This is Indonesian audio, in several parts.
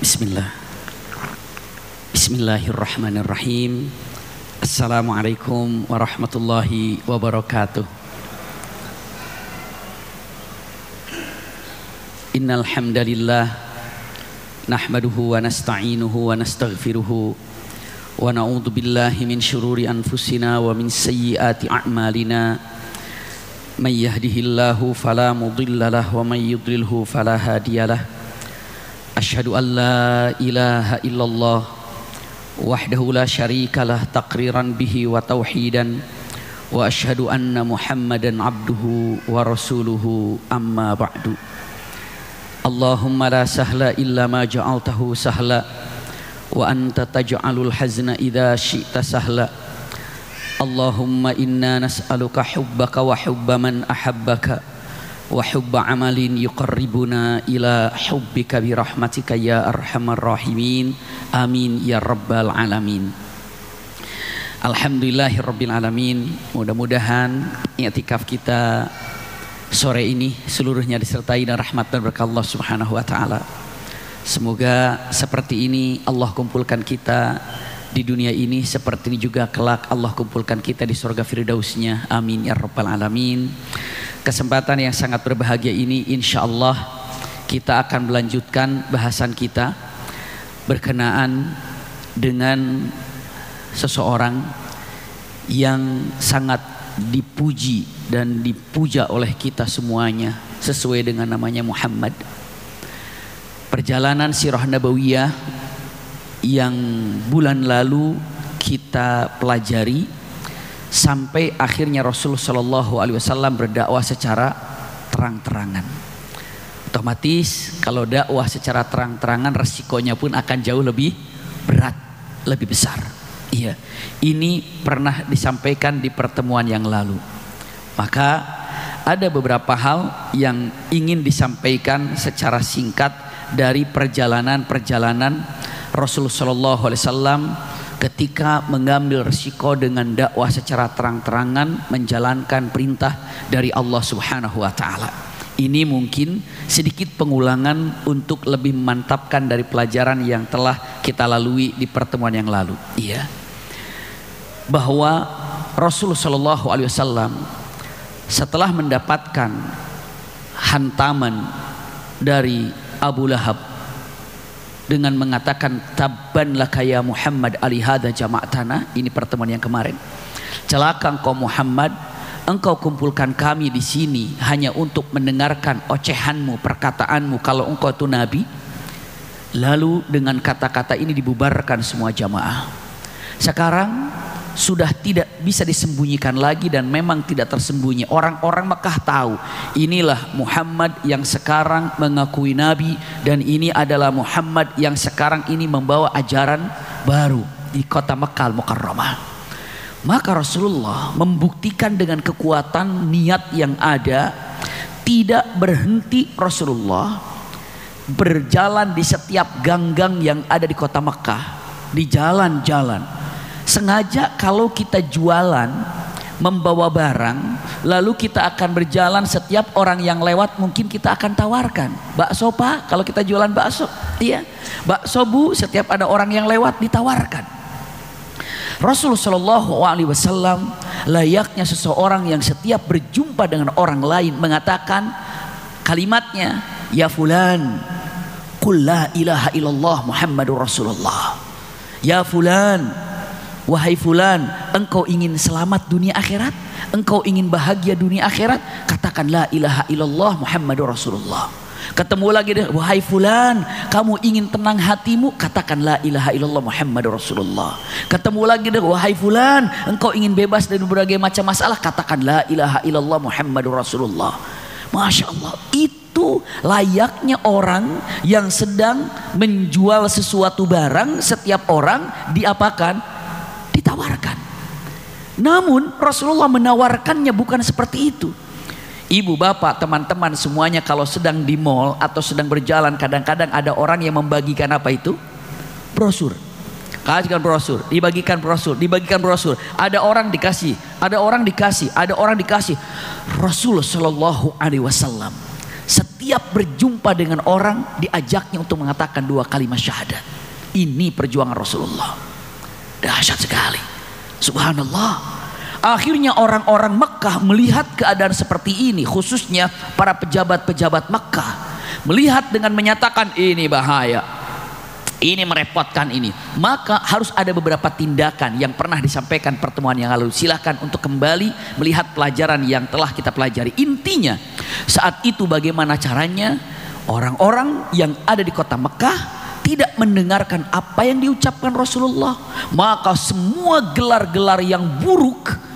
Bismillah. Bismillahirrahmanirrahim. Assalamualaikum warahmatullahi wabarakatuh. Innal hamdalillah nahmaduhu wa nasta'inuhu wa nastaghfiruhu wa na'udzu billahi min syururi anfusina wa min sayyiati a'malina. May yahdihillahu fala mudhillalah wa may yudlilhu fala hadiyalah. Asyhadu an la ilaha illallah wahdahu la syarikalah taqriran bihi wa tauhidan wa asyhadu anna Muhammadan abduhu wa rasuluhu amma ba'du. Allahumma la sahla illa ma ja'altahu sahla wa anta taj'alul hazna idza syi'ta sahla. Allahumma inna nas'aluka hubbaka wa hubba man ahabbaka wa hubba amalin yuqarribuna ila hubbika birahmatika ya arhamar rahimin. Amin ya rabbal alamin. Alhamdulillahirabbil alamin. Mudah-mudahan i'tikaf kita sore ini seluruhnya disertai dengan rahmat dan berkah Allah Subhanahu wa taala. Semoga seperti ini Allah kumpulkan kita di dunia ini, seperti ini juga kelak Allah kumpulkan kita di surga firdausnya. Amin ya rabbal alamin. Kesempatan yang sangat berbahagia ini insya Allah kita akan melanjutkan bahasan kita berkenaan dengan seseorang yang sangat dipuji dan dipuja oleh kita semuanya sesuai dengan namanya Muhammad. Perjalanan sirah nabawiyah yang bulan lalu kita pelajari sampai akhirnya Rasul Shallallahu Alaihi Wasallam berdakwah secara terang-terangan. Otomatis kalau dakwah secara terang-terangan resikonya pun akan jauh lebih berat, lebih besar. Iya, ini pernah disampaikan di pertemuan yang lalu. Maka ada beberapa hal yang ingin disampaikan secara singkat dari perjalanan-perjalanan Rasul Shallallahu Alaihi Wasallam ketika mengambil risiko dengan dakwah secara terang-terangan menjalankan perintah dari Allah Subhanahu wa taala. Ini mungkin sedikit pengulangan untuk lebih memantapkan dari pelajaran yang telah kita lalui di pertemuan yang lalu. Iya. Bahwa Rasulullah Shallallahu alaihi wasallam setelah mendapatkan hantaman dari Abu Lahab dengan mengatakan tabban laka ya Muhammad alihada jama'tana, ini pertemuan yang kemarin. Celaka engkau Muhammad, engkau kumpulkan kami di sini hanya untuk mendengarkan ocehanmu, perkataanmu kalau engkau itu nabi. Lalu dengan kata-kata ini dibubarkan semua jamaah. Sekarang sudah tidak bisa disembunyikan lagi dan memang tidak tersembunyi. Orang-orang Mekah tahu inilah Muhammad yang sekarang mengakui nabi dan ini adalah Muhammad yang sekarang ini membawa ajaran baru di kota Mekah Al-Mukarramah. Maka Rasulullah membuktikan dengan kekuatan niat yang ada, tidak berhenti Rasulullah berjalan di setiap gang-gang yang ada di kota Mekah, di jalan-jalan. Sengaja kalau kita jualan membawa barang, lalu kita akan berjalan, setiap orang yang lewat mungkin kita akan tawarkan bakso pak, kalau kita jualan bakso, iya bakso bu, setiap ada orang yang lewat ditawarkan. Rasulullah Shallallahu Alaihi Wasallam layaknya seseorang yang setiap berjumpa dengan orang lain mengatakan kalimatnya, ya fulan qul la ilaha illallah Muhammadur Rasulullah. Ya fulan, wahai fulan, engkau ingin selamat dunia akhirat, engkau ingin bahagia dunia akhirat, katakan la ilaha illallah Muhammadur Rasulullah. Ketemu lagi deh, wahai fulan, kamu ingin tenang hatimu, katakan la ilaha illallah Muhammadur Rasulullah. Ketemu lagi deh, wahai fulan, engkau ingin bebas dari berbagai macam masalah, katakan la ilaha illallah Muhammadur Rasulullah. Masya Allah, itu layaknya orang yang sedang menjual sesuatu barang, setiap orang diapakan? Ditawarkan. Namun Rasulullah menawarkannya bukan seperti itu. Ibu bapak teman-teman semuanya kalau sedang di mall atau sedang berjalan, kadang-kadang ada orang yang membagikan apa itu? Brosur. Kasihkan brosur, dibagikan brosur, dibagikan brosur. Ada orang dikasih, ada orang dikasih, ada orang dikasih. Rasulullah Shallallahu Alaihi Wasallam Setiap berjumpa dengan orang diajaknya untuk mengatakan 2 kalimat syahadat. Ini perjuangan Rasulullah. Dahsyat sekali. Subhanallah. Akhirnya orang-orang Mekkah melihat keadaan seperti ini, khususnya para pejabat-pejabat Mekkah, melihat dengan menyatakan ini bahaya, ini merepotkan ini. Maka harus ada beberapa tindakan yang pernah disampaikan pertemuan yang lalu. Silahkan untuk kembali melihat pelajaran yang telah kita pelajari. Intinya saat itu bagaimana caranya orang-orang yang ada di kota Mekkah tidak mendengarkan apa yang diucapkan Rasulullah. Maka semua gelar-gelar yang buruk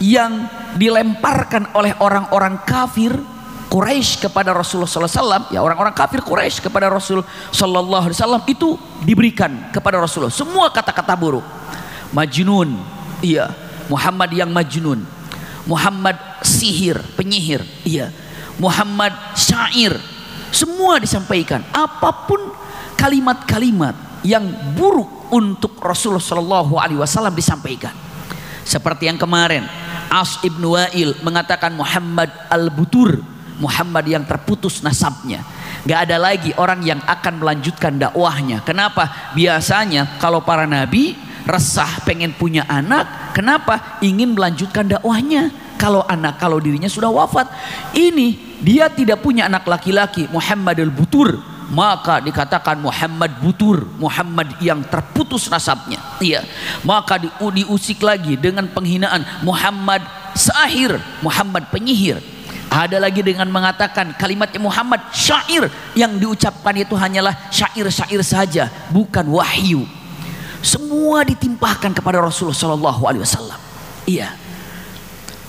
yang dilemparkan oleh orang-orang kafir Quraisy kepada Rasulullah SAW, ya orang-orang kafir Quraisy kepada Rasul Sallallahu Alaihi Wasallam itu diberikan kepada Rasulullah. Semua kata-kata buruk. Majnun, iya. Muhammad yang majnun. Muhammad sihir, penyihir, iya. Muhammad syair. Semua disampaikan. Apapun kalimat-kalimat yang buruk untuk Rasulullah Sallallahu Alaihi Wasallam disampaikan. Seperti yang kemarin As ibnu Wa'il mengatakan Muhammad al-Butur, Muhammad yang terputus nasabnya. Gak ada lagi orang yang akan melanjutkan dakwahnya. Kenapa? Biasanya kalau para nabi resah pengen punya anak, kenapa? Ingin melanjutkan dakwahnya. Kalau dirinya sudah wafat. Ini dia tidak punya anak laki-laki, Muhammad al-Butur, maka dikatakan Muhammad Butur, Muhammad yang terputus nasabnya. Iya. Maka diusik lagi dengan penghinaan Muhammad sahir, Muhammad penyihir. Ada lagi dengan mengatakan kalimatnya Muhammad syair, yang diucapkan itu hanyalah syair-syair saja, bukan wahyu. Semua ditimpahkan kepada Rasulullah Sallallahu Alaihi Wasallam. Iya.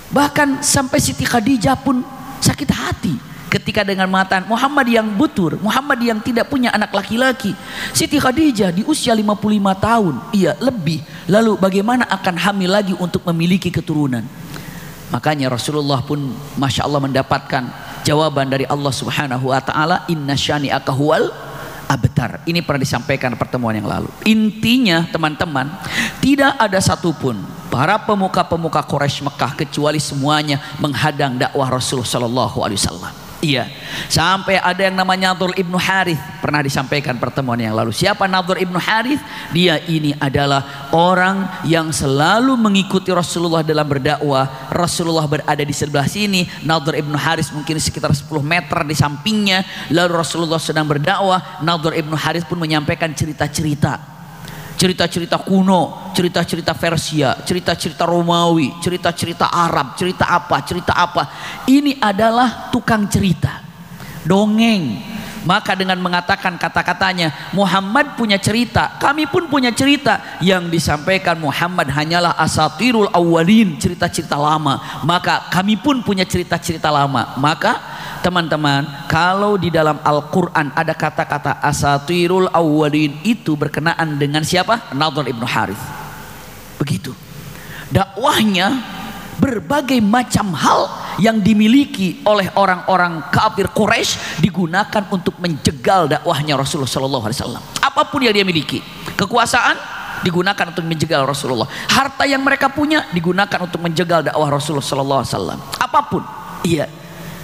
Bahkan sampai Siti Khadijah pun sakit hati ketika dengan mengatakan Muhammad yang butur, Muhammad yang tidak punya anak laki-laki. Siti Khadijah di usia 55 tahun, iya lebih, lalu bagaimana akan hamil lagi untuk memiliki keturunan? Makanya Rasulullah pun Masya Allah mendapatkan jawaban dari Allah Subhanahu wa ta'ala, inna syani'aka huwal abtar. Ini pernah disampaikan pertemuan yang lalu. Intinya teman-teman, tidak ada satupun para pemuka-pemuka Quraisy Mekah kecuali semuanya menghadang dakwah Rasulullah Sallallahu Alaihi Wasallam. Iya, sampai ada yang namanya Nadhr ibnu Harith, pernah disampaikan pertemuan yang lalu. Siapa Nadhr ibnu Harith? Dia ini adalah orang yang selalu mengikuti Rasulullah dalam berdakwah. Rasulullah berada di sebelah sini, Nadhr ibnu Harith mungkin sekitar 10 meter di sampingnya. Lalu Rasulullah sedang berdakwah, Nadhr ibnu Harith pun menyampaikan cerita-cerita kuno, cerita-cerita Persia, cerita-cerita Romawi, cerita-cerita Arab, cerita apa. Ini adalah tukang cerita, dongeng. Maka dengan mengatakan kata-katanya, Muhammad punya cerita, kami pun punya cerita. Yang disampaikan Muhammad hanyalah asatirul awwalin, cerita-cerita lama. Maka kami pun punya cerita-cerita lama. Maka teman-teman, kalau di dalam Al-Quran ada kata-kata asatirul awwalin, itu berkenaan dengan siapa? Nadhr ibnu Harith. Begitu. Dakwahnya berbagai macam hal yang dimiliki oleh orang-orang kafir Quraisy digunakan untuk menjegal dakwahnya Rasulullah Sallallahu Alaihi Wasallam. Apapun yang dia miliki, kekuasaan digunakan untuk menjegal Rasulullah. Harta yang mereka punya digunakan untuk menjegal dakwah Rasulullah Sallallahu Alaihi Wasallam. Apapun, iya.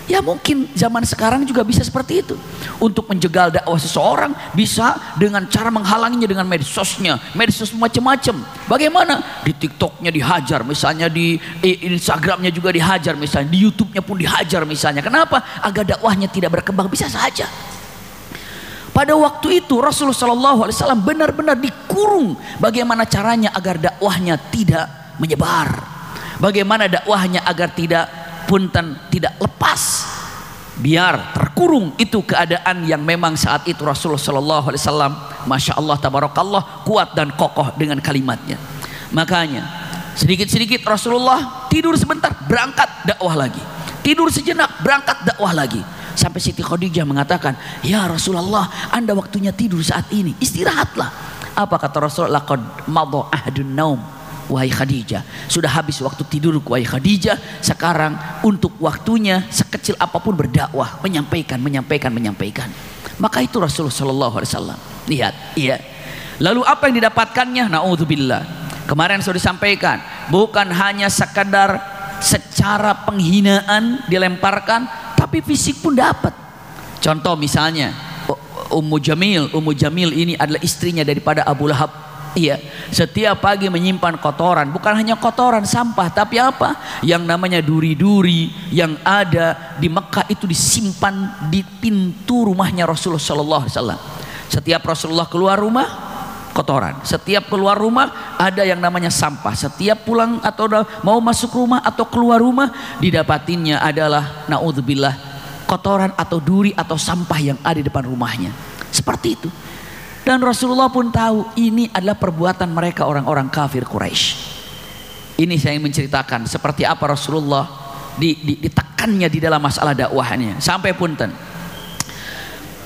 Ya mungkin zaman sekarang juga bisa seperti itu. Untuk menjegal dakwah seseorang bisa dengan cara menghalanginya dengan medsosnya, medsos macam-macam. Bagaimana? Di TikToknya dihajar, misalnya di Instagramnya juga dihajar, misalnya di YouTube-nya pun dihajar misalnya. Kenapa? Agar dakwahnya tidak berkembang, bisa saja. Pada waktu itu Rasulullah Sallallahu Alaihi Wasallam benar-benar dikurung. Bagaimana caranya agar dakwahnya tidak menyebar? Bagaimana dakwahnya agar tidak lepas, biar terkurung. Itu keadaan yang memang saat itu Rasulullah Sallallahu Alaihi Wasallam, Masya Allah tabarakallah, kuat dan kokoh dengan kalimatnya. Makanya sedikit-sedikit Rasulullah tidur sebentar, berangkat dakwah lagi, tidur sejenak, berangkat dakwah lagi. Sampai Siti Khadijah mengatakan, ya Rasulullah, Anda waktunya tidur saat ini, istirahatlah. Apa kata Rasulullah? Laqad madha ahdun naum, wahai Khadijah, sudah habis waktu tidur wahai Khadijah. Sekarang untuk waktunya sekecil apapun berdakwah, menyampaikan. Maka itu Rasulullah Sallallahu Alaihi Wasallam. Lihat, iya. Lalu apa yang didapatkannya? Naudzubillah. Kemarin sudah disampaikan, bukan hanya sekadar secara penghinaan dilemparkan, tapi tapi fisik pun dapat. Contoh misalnya Ummu Jamil ini adalah istrinya daripada Abu Lahab. Iya, setiap pagi menyimpan kotoran, bukan hanya kotoran sampah, tapi apa? Yang namanya duri-duri yang ada di Mekah itu disimpan di pintu rumahnya Rasulullah SAW. Setiap Rasulullah keluar rumah, kotoran. Setiap keluar rumah ada yang namanya sampah. Setiap pulang atau mau masuk rumah atau keluar rumah, didapatinnya adalah naudzubillah kotoran atau duri atau sampah yang ada di depan rumahnya. Seperti itu. Dan Rasulullah pun tahu ini adalah perbuatan mereka orang-orang kafir Quraisy. Ini saya ingin menceritakan seperti apa Rasulullah ditekannya di dalam masalah dakwahnya. Sampai punten,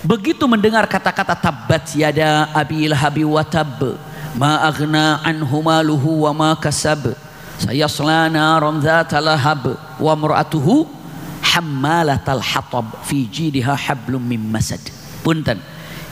begitu mendengar kata-kata tabbat yada abi lahabi wa tab ma aghna anhu maluhu wa ma kasab sayasla naran dzata lahab wa mar'atuhu hammalatal hatab fi jidha hablum mim masad. Punten,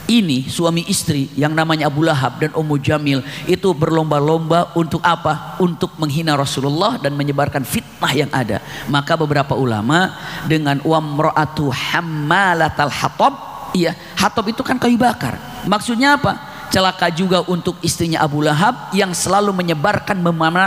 ini suami istri yang namanya Abu Lahab dan Ummu Jamil itu berlomba-lomba untuk apa? Untuk menghina Rasulullah dan menyebarkan fitnah yang ada. Maka beberapa ulama dengan wamra'atu hammalatal hatab, iya, hatab itu kan kayu bakar. Maksudnya apa? Celaka juga untuk istrinya Abu Lahab yang selalu menyebarkan,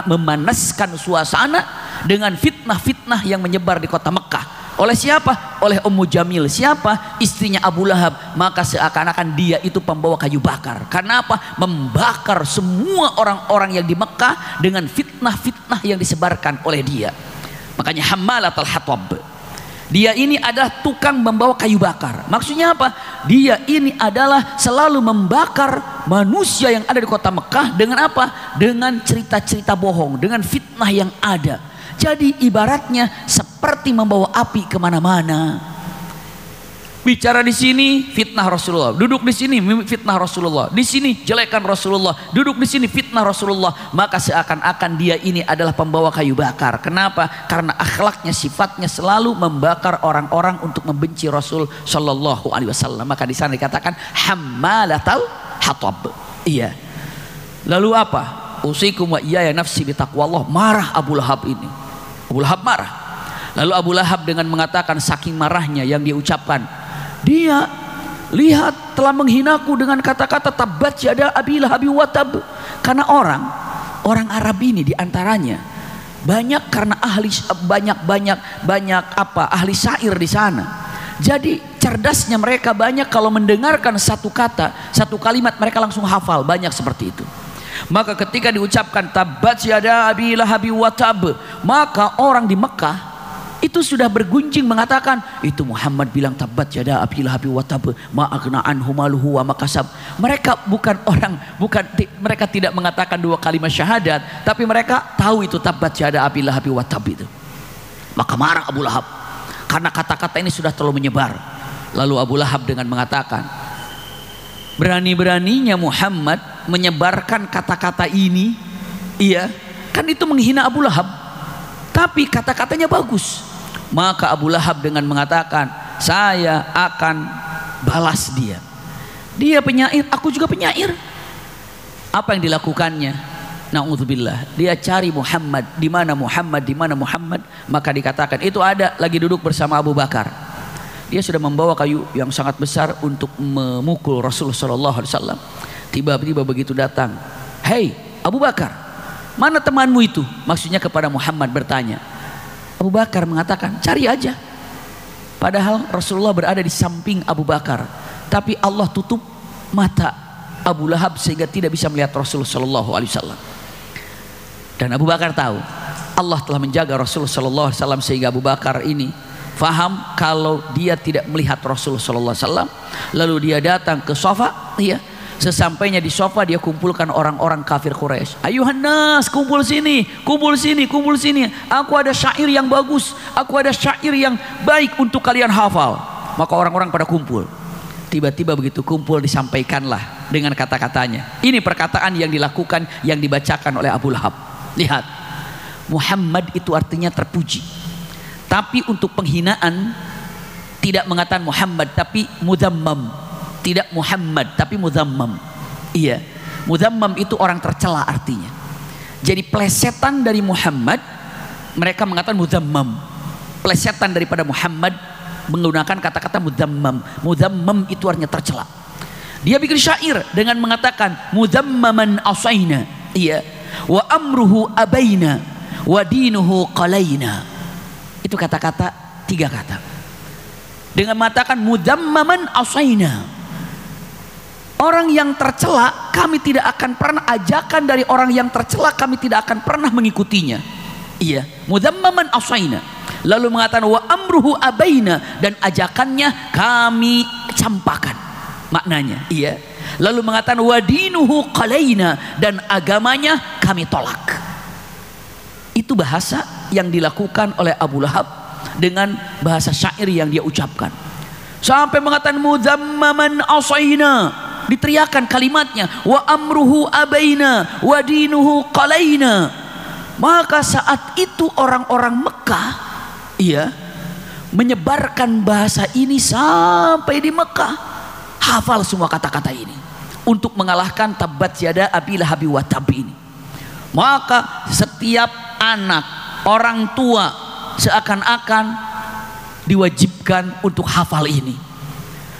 memanaskan suasana dengan fitnah-fitnah yang menyebar di kota Mekah. Oleh siapa? Oleh Ummu Jamil. Siapa? Istrinya Abu Lahab. Maka seakan-akan dia itu pembawa kayu bakar. Karena apa? Membakar semua orang-orang yang di Mekah dengan fitnah-fitnah yang disebarkan oleh dia. Makanya hammalatul hatab. Dia ini adalah tukang membawa kayu bakar. Maksudnya apa? Dia ini adalah selalu membakar manusia yang ada di kota Mekah dengan apa? Dengan cerita-cerita bohong, dengan fitnah yang ada. Jadi ibaratnya seperti membawa api kemana-mana. Bicara di sini fitnah Rasulullah, duduk di sini fitnah Rasulullah, di sini jelekan Rasulullah, duduk di sini fitnah Rasulullah. Maka seakan-akan dia ini adalah pembawa kayu bakar. Kenapa? Karena akhlaknya, sifatnya selalu membakar orang-orang untuk membenci Rasul Shallallahu Alaihi Wasallam. Maka di sana dikatakan hammalatal hatab. Iya. Lalu apa? Usikum wa iyaya nafsi bitaqwallah. Marah Abu Lahab ini. Abu Lahab marah. Lalu Abu Lahab dengan mengatakan saking marahnya yang dia ucapkan, dia lihat telah menghinaku dengan kata-kata tabbat yada abi lahabi wa tab. Karena orang Arab ini diantaranya banyak karena banyak ahli syair di sana. Jadi cerdasnya mereka banyak, kalau mendengarkan satu kata, satu kalimat mereka langsung hafal, banyak seperti itu. Maka ketika diucapkan tabbat yada abi lahabi wa tab, maka orang di Mekah itu sudah bergunjing mengatakan, itu Muhammad bilang tabbat yada abi lahabi wa tab ma aghna anhu maluhu wa ma kasab. Mereka mereka tidak mengatakan dua kalimat syahadat, tapi mereka tahu itu tabbat yada abi lahabi wa tab itu. Maka marah Abu Lahab karena kata-kata ini sudah terlalu menyebar. Lalu Abu Lahab dengan mengatakan, berani-beraninya Muhammad menyebarkan kata-kata ini, iya, kan itu menghina Abu Lahab, tapi kata-katanya bagus. Maka Abu Lahab dengan mengatakan, saya akan balas dia. Dia penyair, aku juga penyair. Apa yang dilakukannya? Na'udzubillah, dia cari Muhammad, di mana Muhammad, di mana Muhammad. Maka dikatakan itu ada lagi duduk bersama Abu Bakar. Dia sudah membawa kayu yang sangat besar untuk memukul Rasulullah SAW. Tiba-tiba begitu datang, hei Abu Bakar, mana temanmu itu? Maksudnya kepada Muhammad bertanya. Abu Bakar mengatakan, cari aja. Padahal Rasulullah berada di samping Abu Bakar, tapi Allah tutup mata Abu Lahab sehingga tidak bisa melihat Rasulullah SAW. Dan Abu Bakar tahu Allah telah menjaga Rasulullah SAW sehingga Abu Bakar ini faham kalau dia tidak melihat Rasulullah SAW. Lalu dia datang ke sofa, iya. Sesampainya di sofa dia kumpulkan orang-orang kafir Quraisy. Ayuhan nas, kumpul sini, kumpul sini, kumpul sini. Aku ada syair yang bagus, aku ada syair yang baik untuk kalian hafal. Maka orang-orang pada kumpul. Tiba-tiba begitu kumpul disampaikanlah dengan kata-katanya. Ini perkataan yang dilakukan, yang dibacakan oleh Abu Lahab. Lihat, Muhammad itu artinya terpuji. Tapi untuk penghinaan tidak mengatakan Muhammad, tapi mudzammam. Tidak Muhammad tapi mudzammam. Iya, mudzammam itu orang tercela artinya. Jadi plesetan dari Muhammad, mereka mengatakan mudzammam. Plesetan daripada Muhammad menggunakan kata-kata mudzammam. Mudzammam itu artinya tercela. Dia bikin syair dengan mengatakan mudzammaman asaina, iya, wa amruhu abaina wa dinuhu qalaina. Itu kata-kata, 3 kata. Dengan mengatakan mudzammaman asaina, orang yang tercela kami tidak akan pernah, ajakan dari orang yang tercela kami tidak akan pernah mengikutinya. Iya, mudzammaman asaina. Lalu mengatakan wa amruhu abaina, dan ajakannya kami campakkan. Maknanya, iya. Lalu mengatakan wadinuhu qalaina, dan agamanya kami tolak. Itu bahasa yang dilakukan oleh Abu Lahab dengan bahasa syair yang dia ucapkan. Sampai mengatakan mudzammaman asaina, diteriakan kalimatnya, wa amruhu abaina wadinuhu qalaina. Maka saat itu orang-orang Mekah, iya, menyebarkan bahasa ini sampai di Mekah. Hafal semua kata-kata ini untuk mengalahkan tabbat yada abi lahabi wa tab ini. Maka setiap anak, orang tua seakan-akan diwajibkan untuk hafal ini,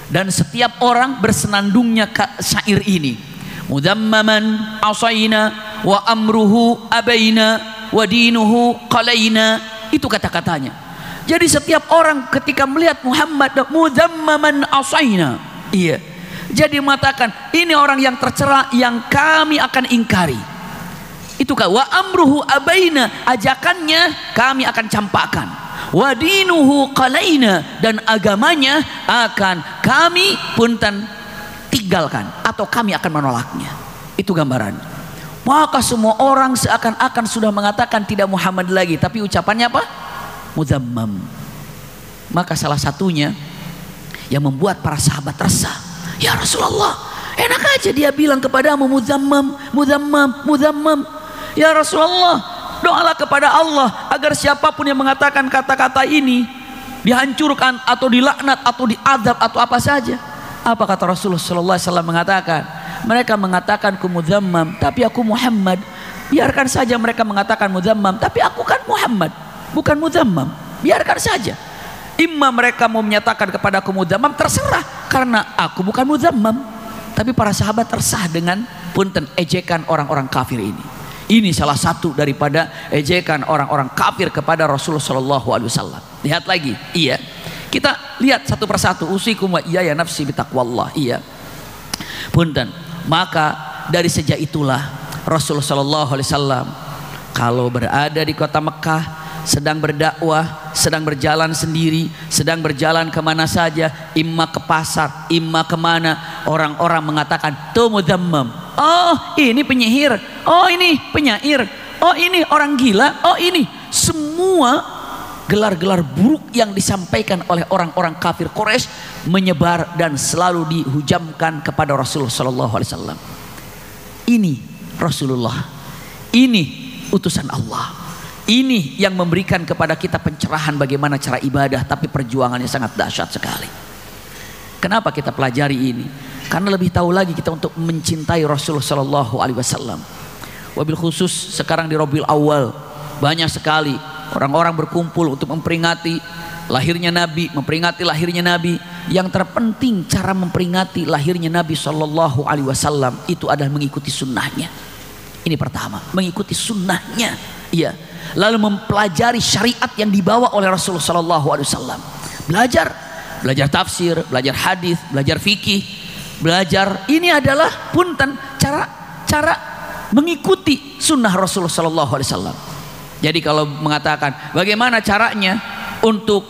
dan setiap orang bersenandungnya ke syair ini. Mudzammaman asaina wa amruhu abaina wa dinuhu qalaina. Itu kata-katanya. Jadi setiap orang ketika melihat Muhammad mudzammaman asaina, iya, jadi mengatakan ini orang yang tercela yang kami akan ingkari. Itu kan wa amruhu abaina, ajakannya kami akan campakkan. Wa dinuhu qalaina, dan agamanya akan kami punten tinggalkan atau kami akan menolaknya. Itu gambaran. Maka semua orang seakan-akan sudah mengatakan tidak Muhammad lagi, tapi ucapannya apa? Mudzammam. Maka salah satunya yang membuat para sahabat resah, ya Rasulullah, enak aja dia bilang kepadamu mudzammam, mudzammam, mudzammam. Ya Rasulullah, doalah kepada Allah agar siapapun yang mengatakan kata-kata ini dihancurkan atau dilaknat atau diazab atau apa saja. Apa kata Rasulullah sallallahu alaihi wasallam mengatakan? Mereka mengatakan ku mudzammam, tapi aku Muhammad. Biarkan saja mereka mengatakan mudzammam, tapi aku kan Muhammad, bukan mudzammam. Biarkan saja. Imma mereka mau menyatakan kepada aku mudzammam, terserah, karena aku bukan mudzammam. Tapi para sahabat resah dengan punten ejekan orang-orang kafir ini. Ini salah satu daripada ejekan orang-orang kafir kepada Rasulullah sallallahu alaihi wasallam. Lihat lagi, iya. Kita lihat satu persatu. Usikum wa iyaya nafsi bitaqwallah. Iya. Punten. Maka dari sejak itulah Rasulullah sallallahu alaihi wasallam kalau berada di kota Mekah, sedang berdakwah, sedang berjalan sendiri, sedang berjalan kemana saja, imma ke pasar, imma kemana, orang-orang mengatakan tuh mudzammam, oh ini penyihir, oh ini penyair, oh ini orang gila, oh ini. Semua gelar-gelar buruk yang disampaikan oleh orang-orang kafir Quraisy menyebar dan selalu dihujamkan kepada Rasulullah sallallahu alaihi wasallam. Ini Rasulullah, ini utusan Allah. Ini yang memberikan kepada kita pencerahan bagaimana cara ibadah, tapi perjuangannya sangat dahsyat sekali. Kenapa kita pelajari ini? Karena lebih tahu lagi kita untuk mencintai Rasulullah sallallahu alaihi wasallam. Wabil khusus sekarang di Rabiul Awal banyak sekali orang-orang berkumpul untuk memperingati lahirnya Nabi, memperingati lahirnya Nabi. Yang terpenting cara memperingati lahirnya Nabi sallallahu alaihi wasallam itu adalah mengikuti sunnahnya. Ini pertama, mengikuti sunnahnya. Iya. Lalu mempelajari syariat yang dibawa oleh Rasulullah sallallahu alaihi wasallam. Belajar tafsir, belajar hadis, belajar fikih, belajar ini adalah punten cara mengikuti sunnah Rasulullah sallallahu alaihi wasallam. Jadi kalau mengatakan bagaimana caranya untuk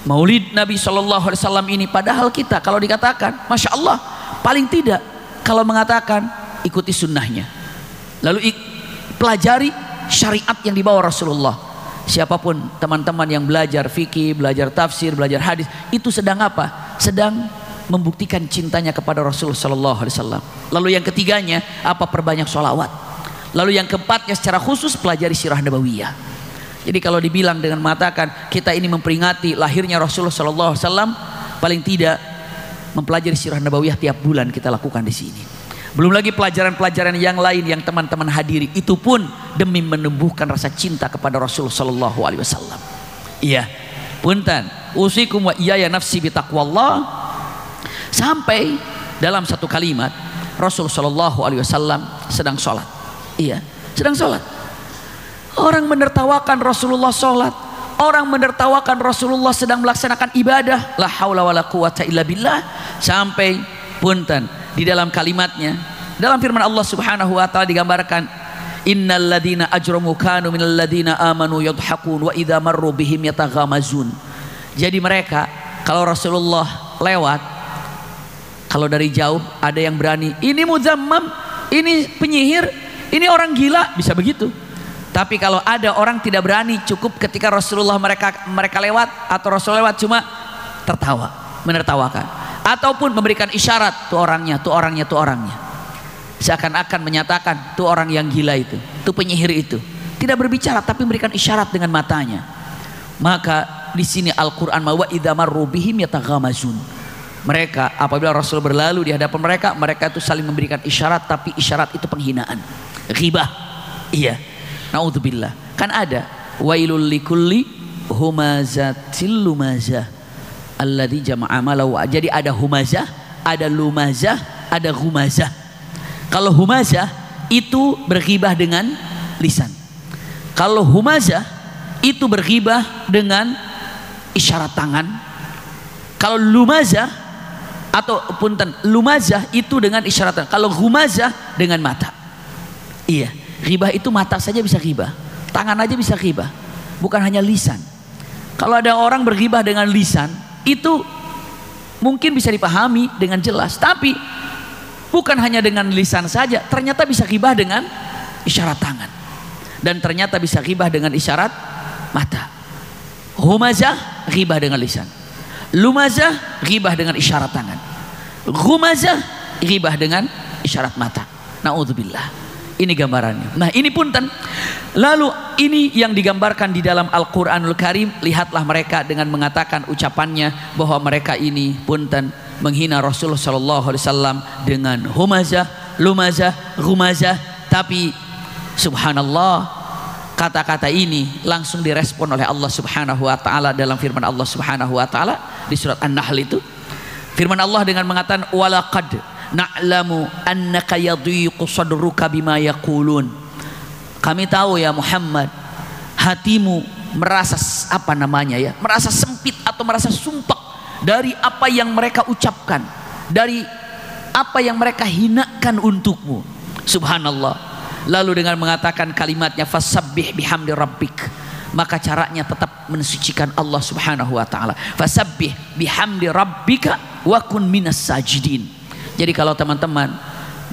Maulid Nabi sallallahu alaihi wasallam ini, padahal kita kalau dikatakan Masya Allah paling tidak kalau mengatakan ikuti sunnahnya, lalu pelajari syariat yang dibawa Rasulullah. Siapapun teman-teman yang belajar fikih, belajar tafsir, belajar hadis, itu sedang apa? Sedang membuktikan cintanya kepada Rasulullah sallallahu alaihi wasallam. Lalu yang ketiganya apa? Perbanyak sholawat. Lalu yang keempatnya secara khusus pelajari sirah nabawiyah. Jadi kalau dibilang dengan mengatakan kita ini memperingati lahirnya Rasulullah sallallahu alaihi wasallam, paling tidak mempelajari sirah nabawiyah tiap bulan kita lakukan di sini. Belum lagi pelajaran-pelajaran yang lain yang teman-teman hadiri, itu pun demi menumbuhkan rasa cinta kepada Rasulullah sallallahu alaihi wasallam. Iya, punten. usikum wa iyaya nafsi bitaqwallah. Sampai dalam satu kalimat Rasul sallallahu alaihi wasallam sedang sholat. Iya, sedang sholat. Orang menertawakan Rasulullah sholat. Orang menertawakan Rasulullah sedang melaksanakan ibadah. La haula wala quwata illa billah. Sampai punten di dalam kalimatnya, dalam firman Allah Subhanahu wa taala digambarkan, innal ladzina ajramu kanu minal ladzina amanu yadhakun wa idza marru bihim yataghamazun. Jadi mereka kalau Rasulullah lewat, kalau dari jauh ada yang berani, ini muzammam, ini penyihir, ini orang gila, bisa begitu. Tapi kalau ada orang tidak berani, cukup ketika Rasulullah mereka lewat atau Rasul lewat cuma tertawa, menertawakan, ataupun memberikan isyarat, tuh orangnya, tuh orangnya, tuh orangnya. Seakan-akan menyatakan tuh orang yang gila itu, tuh penyihir itu. Tidak berbicara tapi memberikan isyarat dengan matanya. Maka di sini Al-Qur'an wa idza marru bihim yataghamazun. Mereka apabila Rasul berlalu di hadapan mereka, mereka itu saling memberikan isyarat, tapi isyarat itu penghinaan, ghibah. Iya. Naudzubillah. Kan ada wailul likulli humazatil lumazah alladzi jama'a malahu. Jadi ada humazah, ada lumazah, ada humazah. Kalau humazah itu berghibah dengan lisan. Kalau humazah itu berghibah dengan isyarat tangan. Kalau lumazah atau punten lumazah itu dengan isyarat tangan. Kalau humazah dengan mata. Iya. Ghibah itu mata saja bisa ghibah, tangan aja bisa ghibah, bukan hanya lisan. Kalau ada orang berghibah dengan lisan, itu mungkin bisa dipahami dengan jelas, tapi bukan hanya dengan lisan saja, ternyata bisa ghibah dengan isyarat tangan, dan ternyata bisa ghibah dengan isyarat mata. Humazah ghibah dengan lisan, lumazah ghibah dengan isyarat tangan, humazah ghibah dengan isyarat mata. Naudzubillah. Ini gambarannya. Nah ini punten. Lalu ini yang digambarkan di dalam Al-Quranul Karim. Lihatlah mereka dengan mengatakan ucapannya bahwa mereka ini punten menghina Rasulullah SAW dengan humazah, lumazah, rumazah. Tapi subhanallah, kata-kata ini langsung direspon oleh Allah Subhanahu wa taala dalam firman Allah Subhanahu wa taala di surat An-Nahl itu. Firman Allah dengan mengatakan walaqad na'lamu annaka yadhiqu sadruka bima yaqulun. Kami tahu ya Muhammad, hatimu merasa apa namanya ya, merasa sempit atau merasa sumpek dari apa yang mereka ucapkan, dari apa yang mereka hinakan untukmu. Subhanallah. Lalu dengan mengatakan kalimatnya fasabbih bihamdi rabbik, maka caranya tetap mensucikan Allah Subhanahu wa taala. Fasabbih bihamdi rabbika wa kun minas sajidin. Jadi kalau teman-teman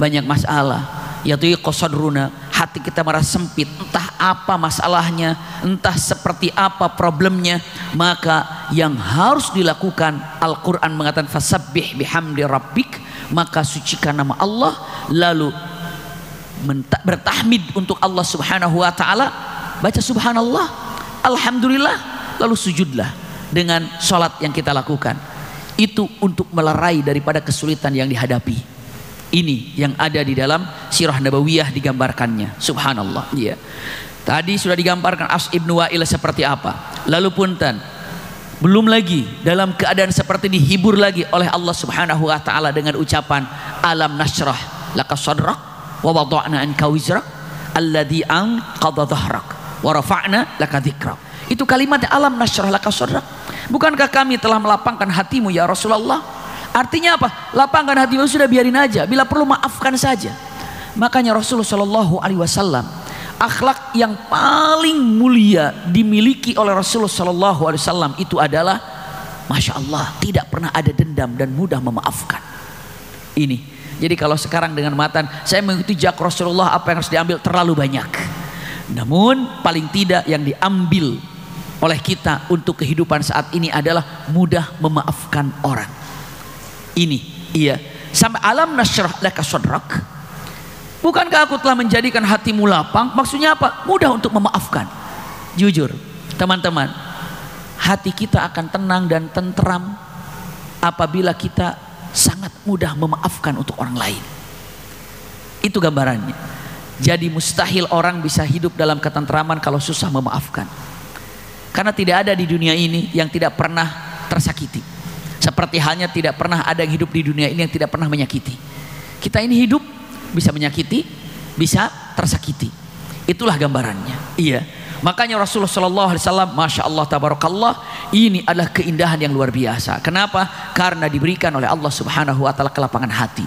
banyak masalah, yadhiqu sadruna, hati kita merasa sempit, entah apa masalahnya, entah seperti apa problemnya, maka yang harus dilakukan, Al-Quran mengatakan fasabbih bihamdi rabbik, maka sucikan nama Allah, lalu bertahmid untuk Allah Subhanahu wa taala, baca subhanallah, alhamdulillah, lalu sujudlah dengan sholat yang kita lakukan. Itu untuk melerai daripada kesulitan yang dihadapi. Ini yang ada di dalam sirah nabawiyah digambarkannya. Subhanallah. Iya. Tadi sudah digambarkan As ibnu Wa'il seperti apa. Lalu punten, belum lagi dalam keadaan seperti dihibur lagi oleh Allah Subhanahu wa taala dengan ucapan alam nashrah laka sadrak wa wada'na anka wizrak alladzi anqadha dhahrak wa rafa'na laka dzikrak. Itu kalimat alam nashrah laka sadrak. Bukankah kami telah melapangkan hatimu ya Rasulullah? Artinya apa? Lapangkan hatimu sudah, biarin aja. Bila perlu maafkan saja. Makanya Rasulullah SAW, akhlak yang paling mulia dimiliki oleh Rasulullah SAW itu adalah, masya Allah, tidak pernah ada dendam dan mudah memaafkan. Ini. Jadi kalau sekarang dengan matan saya mengikuti jak Rasulullah, apa yang harus diambil terlalu banyak. Namun paling tidak yang diambil oleh kita untuk kehidupan saat ini adalah mudah memaafkan orang. Ini iya, sampai alam nasyrah laka sadrak. Bukankah aku telah menjadikan hatimu lapang? Maksudnya apa? Mudah untuk memaafkan. Jujur teman-teman, hati kita akan tenang dan tentram apabila kita sangat mudah memaafkan untuk orang lain. Itu gambarannya. Jadi mustahil orang bisa hidup dalam ketentraman kalau susah memaafkan. Karena tidak ada di dunia ini yang tidak pernah tersakiti. Seperti halnya tidak pernah ada yang hidup di dunia ini yang tidak pernah menyakiti. Kita ini hidup bisa menyakiti, bisa tersakiti. Itulah gambarannya. Iya. Makanya Rasulullah SAW, masya Allah tabarakallah, ini adalah keindahan yang luar biasa. Kenapa? Karena diberikan oleh Allah Subhanahu Wa Taala kelapangan hati.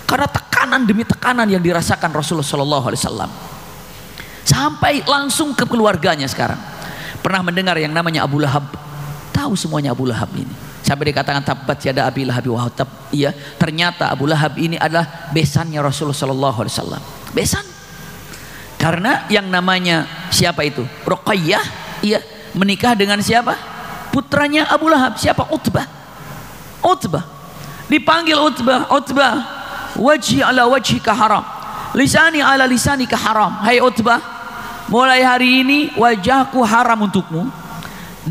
Karena tekanan demi tekanan yang dirasakan Rasulullah SAW, sampai langsung ke keluarganya sekarang. Pernah mendengar yang namanya Abu Lahab? Tahu semuanya Abu Lahab ini. Sampai dikatakan tabbat yada Abi Lahab wa tab. Iya, ternyata Abu Lahab ini adalah besannya Rasulullah SAW. Besan. Karena yang namanya siapa itu? Ruqayyah, iya, menikah dengan siapa? Putranya Abu Lahab. Siapa? Utbah. Utbah. Dipanggil Utbah, Utbah, wajhi ala wajhika haram, lisani ala lisanika haram. Hai Utbah, mulai hari ini wajahku haram untukmu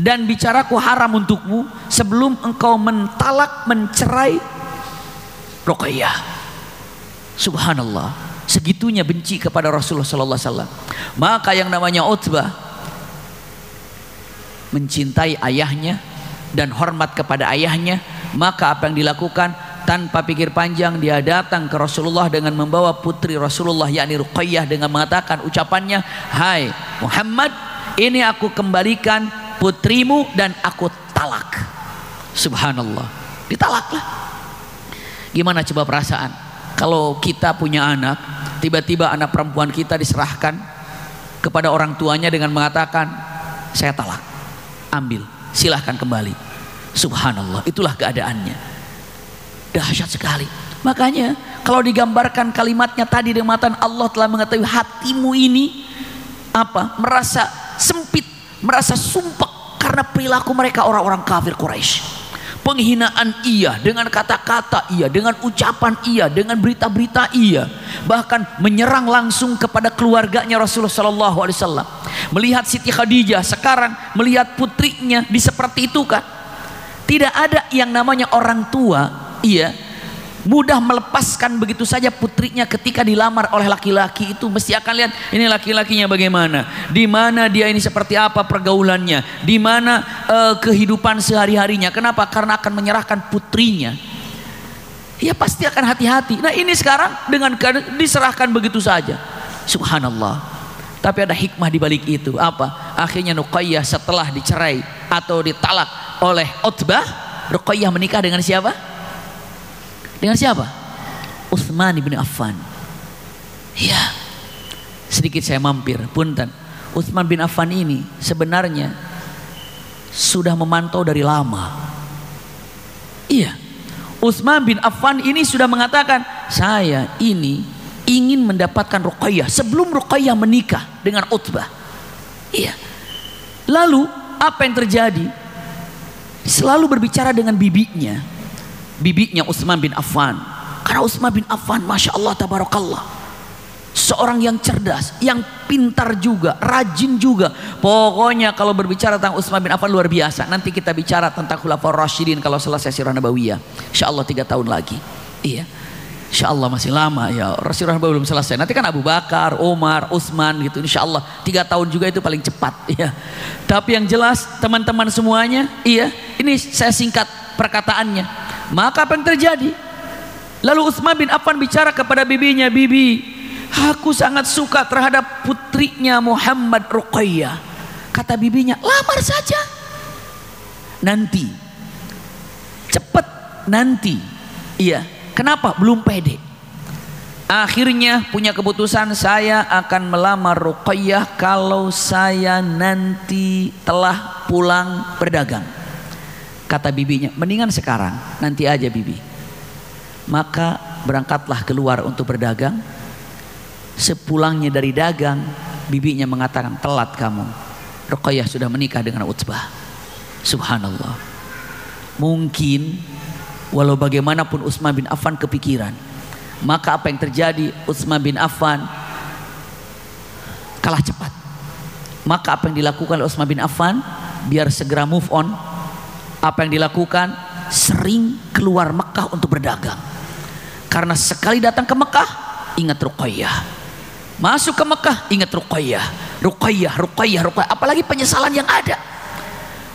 dan bicaraku haram untukmu sebelum engkau mentalak, mencerai Ruqayyah. Subhanallah, segitunya benci kepada Rasulullah sallallahu alaihi wasallam. Maka yang namanya Utbah mencintai ayahnya dan hormat kepada ayahnya, maka apa yang dilakukan? Tanpa pikir panjang dia datang ke Rasulullah dengan membawa putri Rasulullah yakni Ruqayyah dengan mengatakan ucapannya, hai Muhammad, ini aku kembalikan putrimu dan aku talak. Subhanallah, ditalaklah. Gimana coba perasaan kalau kita punya anak, tiba-tiba anak perempuan kita diserahkan kepada orang tuanya dengan mengatakan saya talak, ambil, silahkan kembali. Subhanallah, itulah keadaannya. Dahsyat sekali. Makanya kalau digambarkan kalimatnya tadi dengan matan, Allah telah mengetahui hatimu ini apa? Merasa sempit, merasa sumpek karena perilaku mereka orang-orang kafir Quraisy. Penghinaan iya, dengan kata-kata iya, dengan ucapan iya, dengan berita-berita iya, bahkan menyerang langsung kepada keluarganya Rasulullah SAW. Melihat Siti Khadijah sekarang melihat putrinya seperti itu kan, tidak ada yang namanya orang tua iya mudah melepaskan begitu saja putrinya ketika dilamar oleh laki-laki itu. Mesti akan lihat ini laki-lakinya bagaimana, di mana dia ini seperti apa pergaulannya, di mana kehidupan sehari-harinya. Kenapa? Karena akan menyerahkan putrinya. Ya pasti akan hati-hati. Nah ini sekarang dengan diserahkan begitu saja. Subhanallah. Tapi ada hikmah di balik itu. Apa? Akhirnya Ruqayyah setelah dicerai atau ditalak oleh Utbah, Ruqayyah menikah dengan siapa? Dengan siapa? Utsman bin Affan. Ya, sedikit saya mampir, punten. Utsman bin Affan ini sebenarnya sudah memantau dari lama. Iya, Utsman bin Affan ini sudah mengatakan, saya ini ingin mendapatkan Ruqayyah sebelum Ruqayyah menikah dengan Utbah. Iya. Lalu apa yang terjadi? Selalu berbicara dengan bibinya Utsman bin Affan. Karena Utsman bin Affan, masya Allah tabarakallah, seorang yang cerdas, yang pintar juga, rajin juga. Pokoknya kalau berbicara tentang Utsman bin Affan luar biasa. Nanti kita bicara tentang Khulafaur Rasyidin kalau selesai Sirah Nabawiyah, insya Allah 3 tahun lagi. Iya, insya Allah masih lama ya, Sirah Nabawiyah belum selesai. Nanti kan Abu Bakar, Umar, Utsman gitu, insya Allah 3 tahun juga itu paling cepat ya. Tapi yang jelas teman-teman semuanya, iya, ini saya singkat perkataannya. Maka apa yang terjadi? Lalu Utsman bin Affan bicara kepada bibinya, bibi, aku sangat suka terhadap putrinya Muhammad Ruqayyah. Kata bibinya, lamar saja. Nanti, cepat nanti. Iya, kenapa? Belum pede. Akhirnya punya keputusan, saya akan melamar Ruqayyah kalau saya nanti telah pulang berdagang. Kata bibinya, mendingan sekarang, nanti aja bibi. Maka berangkatlah keluar untuk berdagang. Sepulangnya dari dagang, bibinya mengatakan, telat kamu, Ruqayyah sudah menikah dengan Utbah. Subhanallah. Mungkin walau bagaimanapun Utsman bin Affan kepikiran. Maka apa yang terjadi? Utsman bin Affan kalah cepat. Maka apa yang dilakukan oleh Utsman bin Affan biar segera move on? Apa yang dilakukan? Sering keluar Mekah untuk berdagang. Karena sekali datang ke Mekah ingat Ruqayyah, masuk ke Mekah ingat Ruqayyah, Ruqayyah, Ruqayyah, Ruqayyah. Apalagi penyesalan yang ada.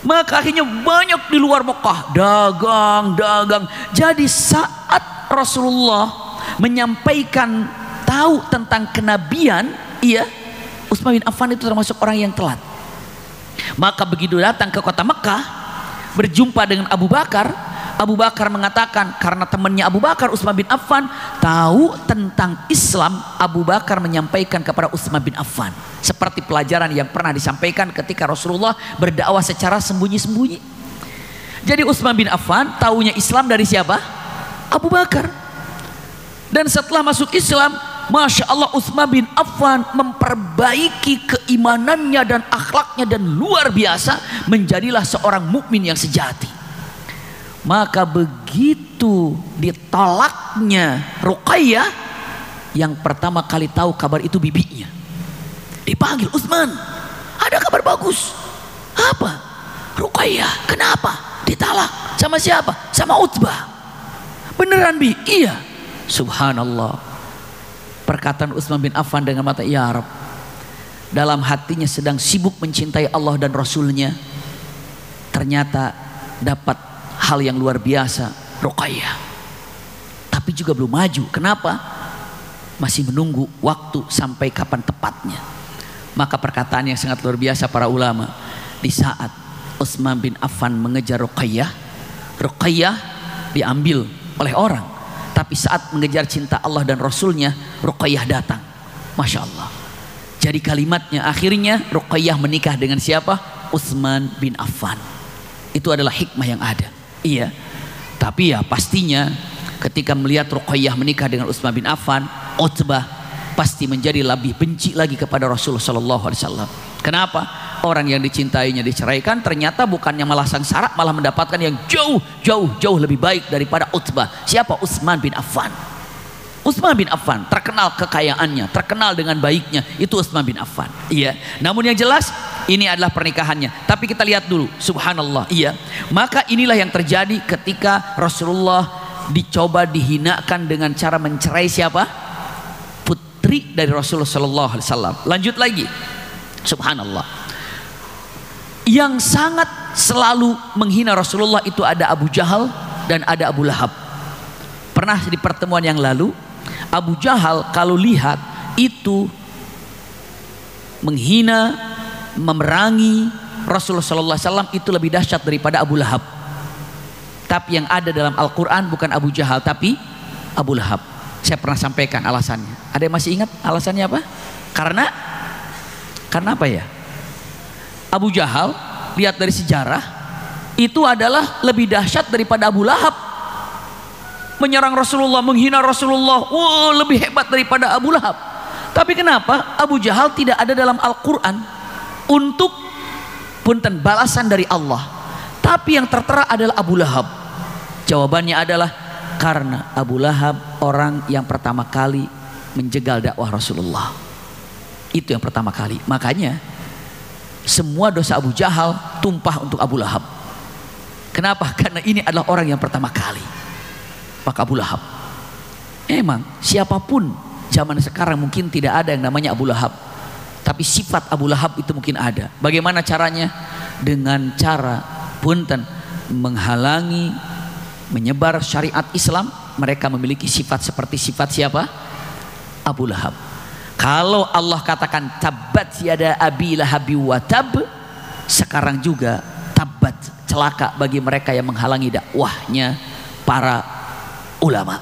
Maka akhirnya banyak di luar Mekah dagang. Jadi saat Rasulullah menyampaikan tahu tentang kenabian, iya, Utsman bin Affan itu termasuk orang yang telat. Maka begitu datang ke kota Mekah, berjumpa dengan Abu Bakar, Abu Bakar mengatakan, karena temannya Abu Bakar, Utsman bin Affan, tahu tentang Islam, Abu Bakar menyampaikan kepada Utsman bin Affan. Seperti pelajaran yang pernah disampaikan ketika Rasulullah berdakwah secara sembunyi-sembunyi. Jadi Utsman bin Affan tahunya Islam dari siapa? Abu Bakar. Dan setelah masuk Islam, Masya Allah, Utsman bin Affan memperbaiki keimanannya dan akhlaknya dan luar biasa, menjadilah seorang mukmin yang sejati. Maka begitu ditolaknya Ruqayyah, yang pertama kali tahu kabar itu bibinya. Dipanggil, Utsman, ada kabar bagus. Apa? Ruqayyah, kenapa? Ditalak. Sama siapa? Sama Utbah. Beneran, Bi? Iya. Subhanallah. Perkataan Utsman bin Affan dengan mata, ya Rab, dalam hatinya sedang sibuk mencintai Allah dan Rasulnya, ternyata dapat hal yang luar biasa, Ruqayyah. Tapi juga belum maju. Kenapa? Masih menunggu waktu sampai kapan tepatnya. Maka perkataan yang sangat luar biasa para ulama, di saat Utsman bin Affan mengejar Ruqayyah, Ruqayyah diambil oleh orang. Tapi saat mengejar cinta Allah dan Rasulnya, Ruqayyah datang. Masya Allah. Jadi kalimatnya akhirnya Ruqayyah menikah dengan siapa? Utsman bin Affan. Itu adalah hikmah yang ada. Iya. Tapi ya pastinya ketika melihat Ruqayyah menikah dengan Utsman bin Affan, Utbah pasti menjadi lebih benci lagi kepada Rasulullah SAW. Kenapa? Orang yang dicintainya diceraikan, ternyata bukannya malah sengsara, malah mendapatkan yang jauh lebih baik daripada Utbah. Siapa? Utsman bin Affan. Utsman bin Affan terkenal kekayaannya, terkenal dengan baiknya, itu Utsman bin Affan. Iya. Namun yang jelas ini adalah pernikahannya. Tapi kita lihat dulu, subhanallah. Iya. Maka inilah yang terjadi ketika Rasulullah dicoba dihinakan dengan cara mencerai siapa? Putri dari Rasulullah SAW. Lanjut lagi. Subhanallah. Yang sangat selalu menghina Rasulullah itu ada Abu Jahal dan ada Abu Lahab. Pernah di pertemuan yang lalu, Abu Jahal kalau lihat itu menghina, memerangi Rasulullah SAW itu lebih dahsyat daripada Abu Lahab. Tapi yang ada dalam Al-Quran bukan Abu Jahal tapi Abu Lahab. Saya pernah sampaikan alasannya. Ada yang masih ingat alasannya apa? Karena apa ya? Abu Jahal, lihat dari sejarah, itu adalah lebih dahsyat daripada Abu Lahab. Menyerang Rasulullah, menghina Rasulullah, lebih hebat daripada Abu Lahab. Tapi kenapa Abu Jahal tidak ada dalam Al-Quran untuk punten balasan dari Allah? Tapi yang tertera adalah Abu Lahab. Jawabannya adalah karena Abu Lahab orang yang pertama kali menjegal dakwah Rasulullah. Itu yang pertama kali. Makanya semua dosa Abu Jahal tumpah untuk Abu Lahab. Kenapa? Karena ini adalah orang yang pertama kali. Maka Abu Lahab. Emang siapapun zaman sekarang mungkin tidak ada yang namanya Abu Lahab. Tapi sifat Abu Lahab itu mungkin ada. Bagaimana caranya? Dengan cara punten menghalangi menyebar syariat Islam. Mereka memiliki sifat seperti sifat siapa? Abu Lahab. Kalau Allah katakan tabbat yada abi lahabi wa tab, sekarang juga tabbat, celaka bagi mereka yang menghalangi dakwahnya para ulama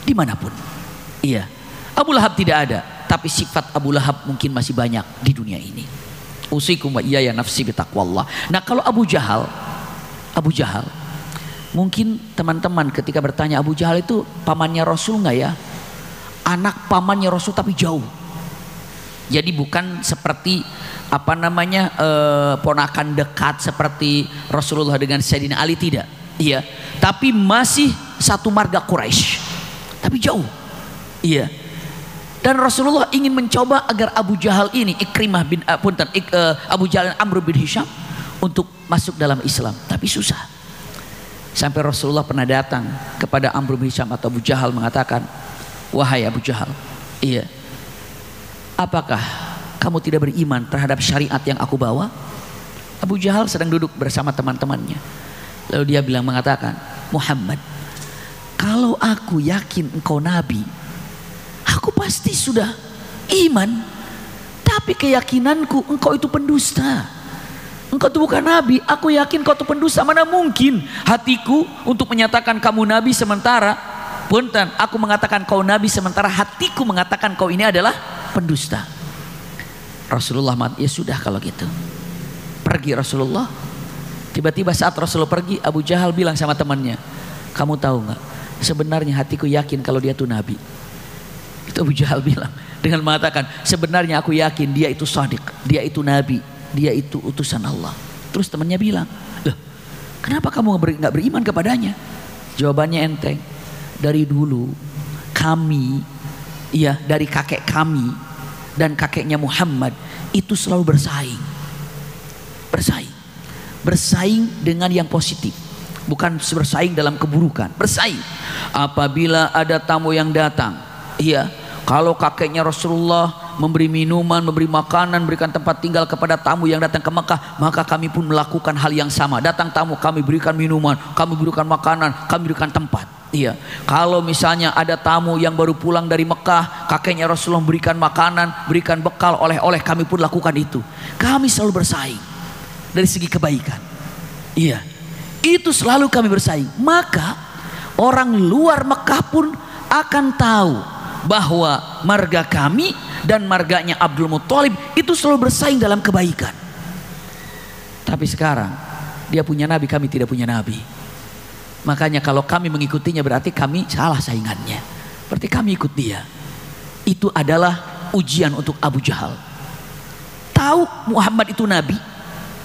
dimanapun. Iya, Abu Lahab tidak ada, tapi sifat Abu Lahab mungkin masih banyak di dunia ini. Usikum wa iyaya nafsi bitaqwallah. Nah kalau Abu Jahal, mungkin teman-teman ketika bertanya, Abu Jahal itu pamannya Rasul nggak ya? Anak pamannya Rasul tapi jauh. Jadi bukan seperti ponakan dekat seperti Rasulullah dengan Sayyidina Ali, tidak. Iya, tapi masih satu marga Quraisy. Tapi jauh. Iya. Dan Rasulullah ingin mencoba agar Abu Jahal ini, Abu Jahal Amr bin Hisham untuk masuk dalam Islam, tapi susah. Sampai Rasulullah pernah datang kepada Amr bin Hisham atau Abu Jahal mengatakan, wahai Abu Jahal, iya, apakah kamu tidak beriman terhadap syariat yang aku bawa? Abu Jahal sedang duduk bersama teman-temannya. Lalu dia mengatakan, Muhammad, kalau aku yakin engkau nabi, aku pasti sudah iman. Tapi keyakinanku engkau itu pendusta. Engkau itu bukan nabi. Aku yakin kau itu pendusta. Mana mungkin hatiku untuk menyatakan kamu nabi sementara punten, aku mengatakan kau nabi sementara hatiku mengatakan kau ini adalah pendusta. Rasulullah mengatakan, ya sudah kalau gitu. Pergi Rasulullah. Tiba-tiba saat Rasulullah pergi, Abu Jahal bilang sama temannya, kamu tahu nggak? Sebenarnya hatiku yakin kalau dia itu nabi. Itu Abu Jahal bilang dengan mengatakan, sebenarnya aku yakin dia itu shadiq, dia itu nabi, dia itu utusan Allah. Terus temannya bilang, loh, kenapa kamu nggak beriman kepadanya? Jawabannya enteng. Dari dulu kami, ya dari kakek kami dan kakeknya Muhammad itu selalu bersaing dengan yang positif, bukan bersaing dalam keburukan. Bersaing apabila ada tamu yang datang, iya, kalau kakeknya Rasulullah memberi minuman, memberi makanan, berikan tempat tinggal kepada tamu yang datang ke Mekah, maka kami pun melakukan hal yang sama. Datang tamu, kami berikan minuman, kami berikan makanan, kami berikan tempat. Iya, kalau misalnya ada tamu yang baru pulang dari Mekah, kakeknya Rasulullah memberikan makanan, berikan bekal, oleh-oleh, kami pun lakukan itu. Kami selalu bersaing dari segi kebaikan. Iya, itu selalu kami bersaing. Maka orang luar Mekah pun akan tahu bahwa marga kami dan marganya Abdul Muthalib itu selalu bersaing dalam kebaikan. Tapi sekarang dia punya nabi, kami tidak punya nabi. Makanya kalau kami mengikutinya berarti kami salah saingannya. Berarti kami ikut dia. Itu adalah ujian untuk Abu Jahal. Tahu Muhammad itu nabi,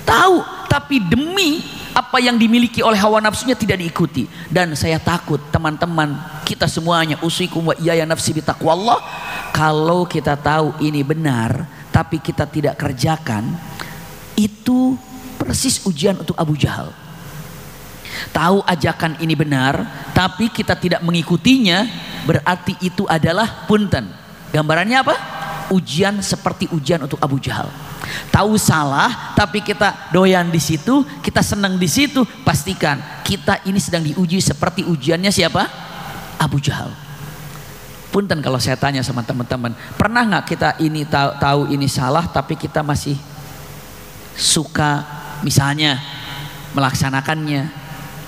tahu, tapi demi apa yang dimiliki oleh hawa nafsunya tidak diikuti. Dan saya takut teman-teman kita semuanya, usikum wa iyaya nafsi bitaqwallah, kalau kita tahu ini benar tapi kita tidak kerjakan, itu persis ujian untuk Abu Jahal. Tahu ajakan ini benar tapi kita tidak mengikutinya, berarti itu adalah punten. Gambarannya apa? Ujian seperti ujian untuk Abu Jahal. Tahu salah tapi kita doyan di situ, kita senang di situ, pastikan kita ini sedang diuji seperti ujiannya siapa? Abu Jahal. Punten kalau saya tanya sama teman-teman, pernah nggak kita ini tahu ini salah tapi kita masih suka misalnya melaksanakannya,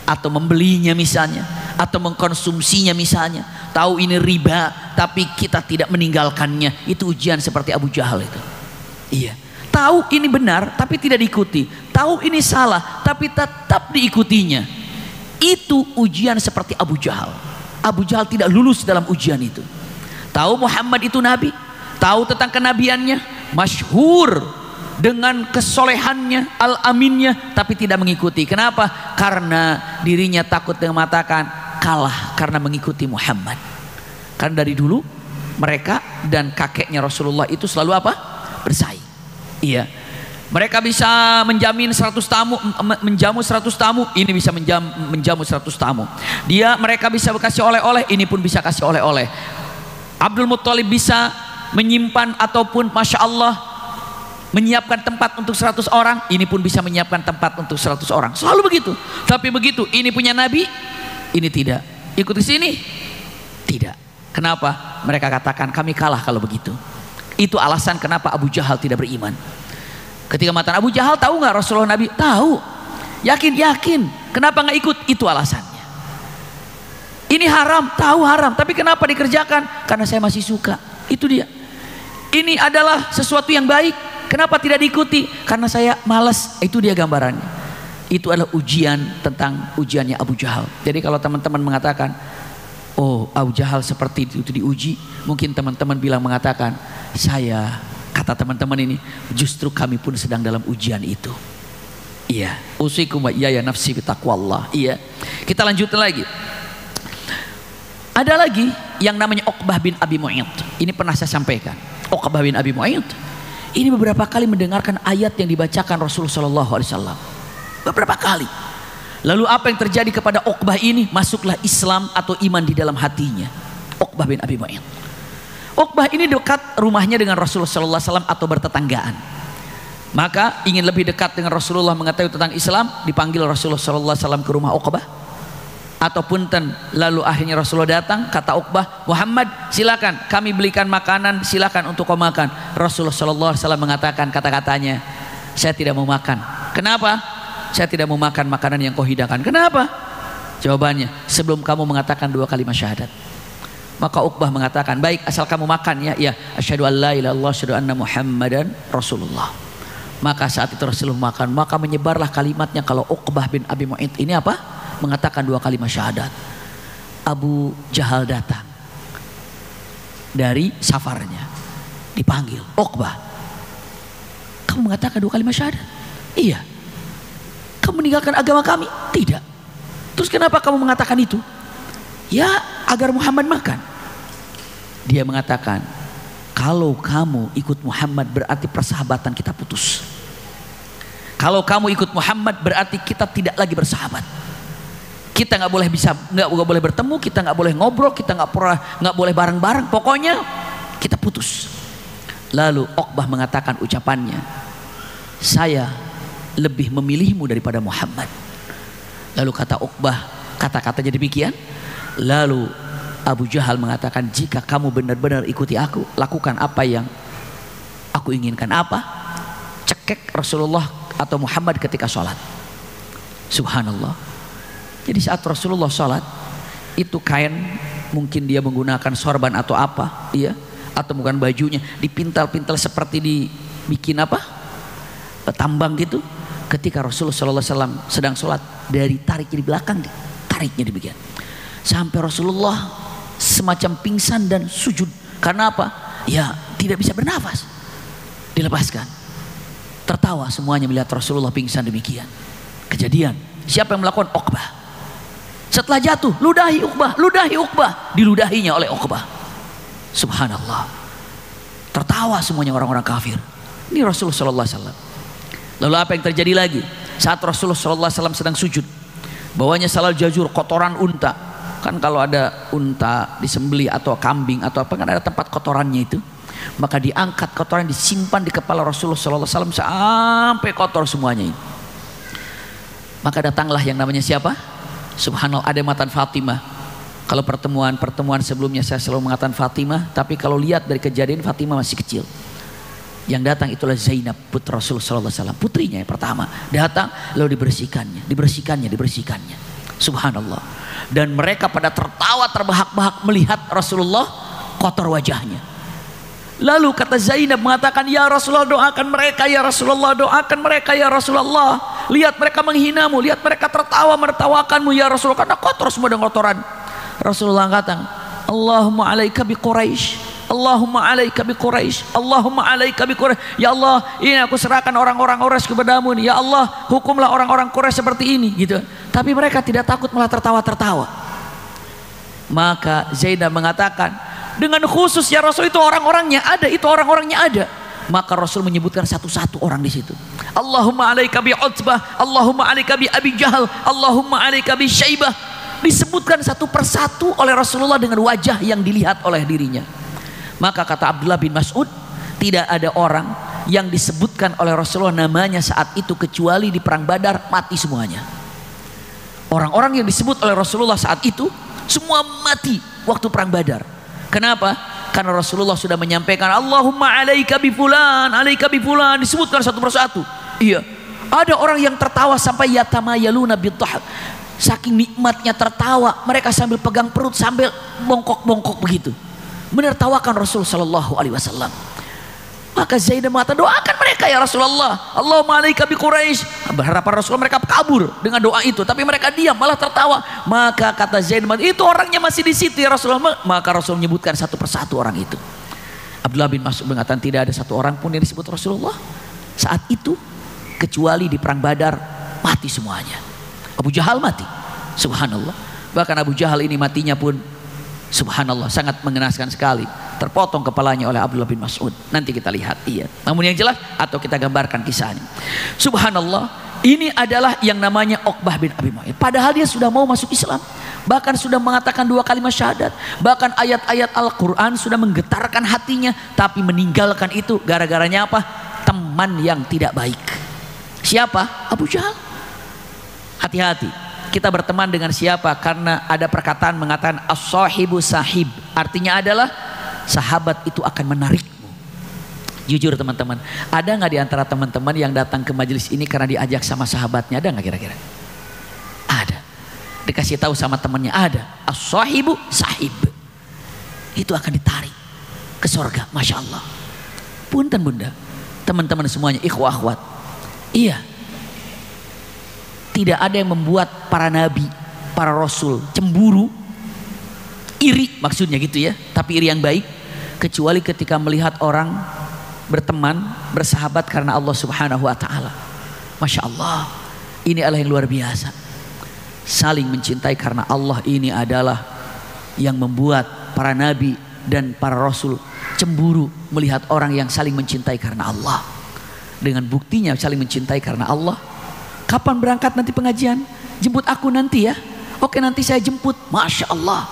atau membelinya misalnya, atau mengkonsumsinya misalnya. Tahu ini riba tapi kita tidak meninggalkannya, itu ujian seperti Abu Jahal itu. Iya, tahu ini benar tapi tidak diikuti, tahu ini salah tapi tetap diikutinya, itu ujian seperti Abu Jahal. Abu Jahal tidak lulus dalam ujian itu. Tahu Muhammad itu nabi, tahu tentang kenabiannya, masyhur dengan kesolehannya, al-aminnya, tapi tidak mengikuti. Kenapa? Karena dirinya takut dengan mengatakan kalah karena mengikuti Muhammad. Karena dari dulu mereka dan kakeknya Rasulullah itu selalu apa? Bersaing. Iya, mereka bisa menjamin 100 tamu, menjamu 100 tamu, ini bisa menjamu 100 tamu. Mereka bisa kasih oleh-oleh, ini pun bisa kasih oleh-oleh. Abdul Muthalib bisa menyimpan ataupun Masya Allah menyiapkan tempat untuk 100 orang, ini pun bisa menyiapkan tempat untuk 100 orang. Selalu begitu. Tapi begitu ini punya nabi, ini tidak. Ikut di sini? Tidak. Kenapa? Mereka katakan kami kalah kalau begitu. Itu alasan kenapa Abu Jahal tidak beriman. Ketika mata Abu Jahal, tahu nggak Rasulullah nabi? Tahu. Yakin. Kenapa nggak ikut? Itu alasannya. Ini haram, tahu haram, tapi kenapa dikerjakan? Karena saya masih suka. Itu dia. Ini adalah sesuatu yang baik, kenapa tidak diikuti? Karena saya malas. Itu dia gambarannya. Itu adalah ujian tentang ujiannya Abu Jahal. Jadi kalau teman-teman mengatakan, oh Abu Jahal seperti itu diuji, mungkin teman-teman mengatakan, saya, kata teman-teman ini, justru kami pun sedang dalam ujian itu. Iya, usikum wa iyaya nafsi bitaqwallah. Iya. Kita lanjutkan lagi. Ada lagi yang namanya Uqbah bin Abi Mu'ayth. Ini pernah saya sampaikan. Uqbah bin Abi Mu'ayth ini beberapa kali mendengarkan ayat yang dibacakan Rasulullah SAW. Beberapa kali. Lalu apa yang terjadi kepada Uqbah ini? Masuklah Islam atau iman di dalam hatinya. Uqbah bin Abi Mu'ayth. Uqbah ini dekat rumahnya dengan Rasulullah SAW atau bertetanggaan. Maka ingin lebih dekat dengan Rasulullah, mengetahui tentang Islam, dipanggil Rasulullah SAW ke rumah Uqbah. Ataupun lalu akhirnya Rasulullah datang, kata Uqbah, Muhammad silakan kami belikan makanan, silakan untuk kau makan. Rasulullah SAW mengatakan kata-katanya, saya tidak mau makan. Kenapa? Saya tidak mau makan makanan yang kau hidangkan. Kenapa? Jawabannya, sebelum kamu mengatakan 2 kalimat syahadat. Maka Uqbah mengatakan, baik asal kamu makan ya. Asyhadu an la ilaha illallah, asyhadu anna Muhammadan Rasulullah. Maka saat itu Rasulullah makan, maka menyebarlah kalimatnya kalau Uqbah bin Abi Mu'ayth ini apa? Mengatakan 2 kalimat syahadat. Abu Jahal datang dari safarnya, dipanggil, Uqbah, kamu mengatakan 2 kalimat syahadat? Iya. Kamu meninggalkan agama kami? Tidak. Terus kenapa kamu mengatakan itu? Ya agar Muhammad makan. Dia mengatakan, kalau kamu ikut Muhammad berarti persahabatan kita putus. Kalau kamu ikut Muhammad berarti kita tidak lagi bersahabat. Kita nggak boleh bertemu, kita nggak boleh ngobrol, kita nggak boleh bareng-bareng. Pokoknya kita putus. Lalu Uqbah mengatakan ucapannya, saya lebih memilihmu daripada Muhammad. Lalu kata Uqbah, kata-katanya demikian. Lalu Abu Jahal mengatakan, jika kamu benar-benar ikuti aku, lakukan apa yang aku inginkan. Apa? Cekek Rasulullah atau Muhammad ketika sholat. Subhanallah. Jadi saat Rasulullah sholat, itu kain, mungkin dia menggunakan sorban atau apa, iya, atau bukan bajunya, dipintal-pintal seperti dibikin apa, tambang gitu. Ketika Rasulullah SAW sedang sholat, dari tariknya di belakang, tariknya demikian, sampai Rasulullah semacam pingsan dan sujud. Karena apa? Ya tidak bisa bernafas. Dilepaskan. Tertawa semuanya melihat Rasulullah pingsan demikian. Kejadian. Siapa yang melakukan? Uqbah. Setelah jatuh, ludahi Uqbah, ludahi Uqbah. Diludahinya oleh Uqbah. Subhanallah. Tertawa semuanya orang-orang kafir. Ini Rasulullah SAW. Lalu apa yang terjadi lagi? Saat Rasulullah SAW sedang sujud, bawahnya salal jazur, kotoran unta. Kan kalau ada unta disembelih atau kambing atau apa, kan ada tempat kotorannya itu. Maka diangkat kotoran, disimpan di kepala Rasulullah SAW sampai kotor semuanya ini. Maka datanglah yang namanya siapa? Subhanallah, ada matan Fatimah. Kalau pertemuan sebelumnya saya selalu mengatakan Fatimah, tapi kalau lihat dari kejadian Fatimah masih kecil. Yang datang itulah Zainab, putra Rasulullah SAW, putrinya yang pertama datang, lalu dibersihkannya. Subhanallah. Dan mereka pada tertawa terbahak-bahak melihat Rasulullah kotor wajahnya. Lalu kata Zainab mengatakan, ya Rasulullah doakan mereka, ya Rasulullah doakan mereka, ya Rasulullah. Lihat mereka menghinamu, lihat mereka tertawa menertawakanmu ya Rasulullah, karena kotor semua dengan kotoran. Rasulullah kata, Allahumma alaika bi Quraisy, Allahumma alaika bi Quraisy, Allahumma alaika bi Quraisy. Ya Allah, ini aku serahkan orang-orang Quraisy kepadamu. Ya Allah, hukumlah orang-orang Quraisy seperti ini, gitu. Tapi mereka tidak takut, malah tertawa-tertawa. Maka Zainab mengatakan, dengan khusus ya Rasul, itu orang-orangnya ada, itu orang-orangnya ada. Maka Rasul menyebutkan satu-satu orang di situ. Allahumma alaika bi Utbah, Allahumma alaika bi Abi Jahal, Allahumma alaika bi Syaibah. Disebutkan satu persatu oleh Rasulullah dengan wajah yang dilihat oleh dirinya. Maka kata Abdullah bin Mas'ud, tidak ada orang yang disebutkan oleh Rasulullah namanya saat itu kecuali di perang Badar mati semuanya. Orang-orang yang disebut oleh Rasulullah saat itu semua mati waktu perang Badar. Kenapa? Karena Rasulullah sudah menyampaikan Allahumma alaika bi fulan, alaika bi fulan, disebutkan satu persatu. Iya. Ada orang yang tertawa sampai yatamayaluna bidhahak. Saking nikmatnya tertawa, mereka sambil pegang perut, sambil bongkok-bongkok begitu, menertawakan Rasul sallallahu alaihi wasallam. Maka Zainab mengatakan, doakan mereka ya Rasulullah, Allahumma alaika bi Quraisy. Berharapan Rasulullah mereka kabur dengan doa itu, tapi mereka diam malah tertawa. Maka kata Zainab, itu orangnya masih di situ ya Rasulullah. Maka Rasul menyebutkan satu persatu orang itu. Abdullah bin Mas'ud mengatakan, tidak ada satu orang pun yang disebut Rasulullah saat itu kecuali di perang Badar mati semuanya. Abu Jahal mati, subhanallah. Bahkan Abu Jahal ini matinya pun subhanallah sangat mengenaskan sekali, terpotong kepalanya oleh Abdullah bin Mas'ud. Nanti kita lihat, iya. Namun yang jelas, atau kita gambarkan kisahnya. Subhanallah, ini adalah yang namanya Uqbah bin Abi Mu'ayth. Padahal dia sudah mau masuk Islam, bahkan sudah mengatakan 2 kalimat syahadat, bahkan ayat-ayat Al-Quran sudah menggetarkan hatinya, tapi meninggalkan itu gara-garanya apa? Teman teman yang tidak baik. Siapa? Abu Jahal. Hati-hati kita berteman dengan siapa, karena ada perkataan mengatakan as-sahibu sahib, artinya adalah sahabat itu akan menarikmu. Jujur teman-teman, ada nggak di antara teman-teman yang datang ke majelis ini karena diajak sama sahabatnya? Ada nggak kira-kira? Ada. Dikasih tahu sama temannya, ada. As-sahibu sahib, itu akan ditarik ke sorga. Masya Allah. Punten bunda, teman-teman semuanya, ikhwah akhwat, iya, tidak ada yang membuat para nabi, para rasul cemburu, iri maksudnya gitu ya, tapi iri yang baik, kecuali ketika melihat orang berteman, bersahabat karena Allah Subhanahu wa taala. Masya Allah, ini adalah yang luar biasa. Saling mencintai karena Allah ini adalah yang membuat para nabi dan para rasul cemburu melihat orang yang saling mencintai karena Allah. Dengan buktinya saling mencintai karena Allah. Kapan berangkat nanti pengajian? Jemput aku nanti ya. Oke, nanti saya jemput. Masya Allah,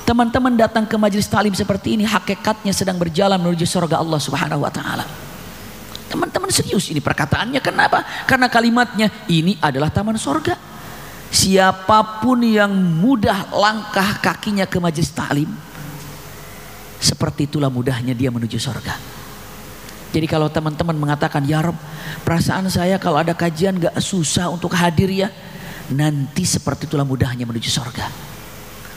teman-teman datang ke majelis ta'lim seperti ini hakikatnya sedang berjalan menuju surga Allah Subhanahu wa taala. Teman-teman serius ini perkataannya. Kenapa? Karena kalimatnya ini adalah taman surga. Siapapun yang mudah langkah kakinya ke majelis ta'lim, seperti itulah mudahnya dia menuju surga. Jadi kalau teman-teman mengatakan, ya Rob, perasaan saya kalau ada kajian gak susah untuk hadir ya, nanti seperti itulah mudahnya menuju surga.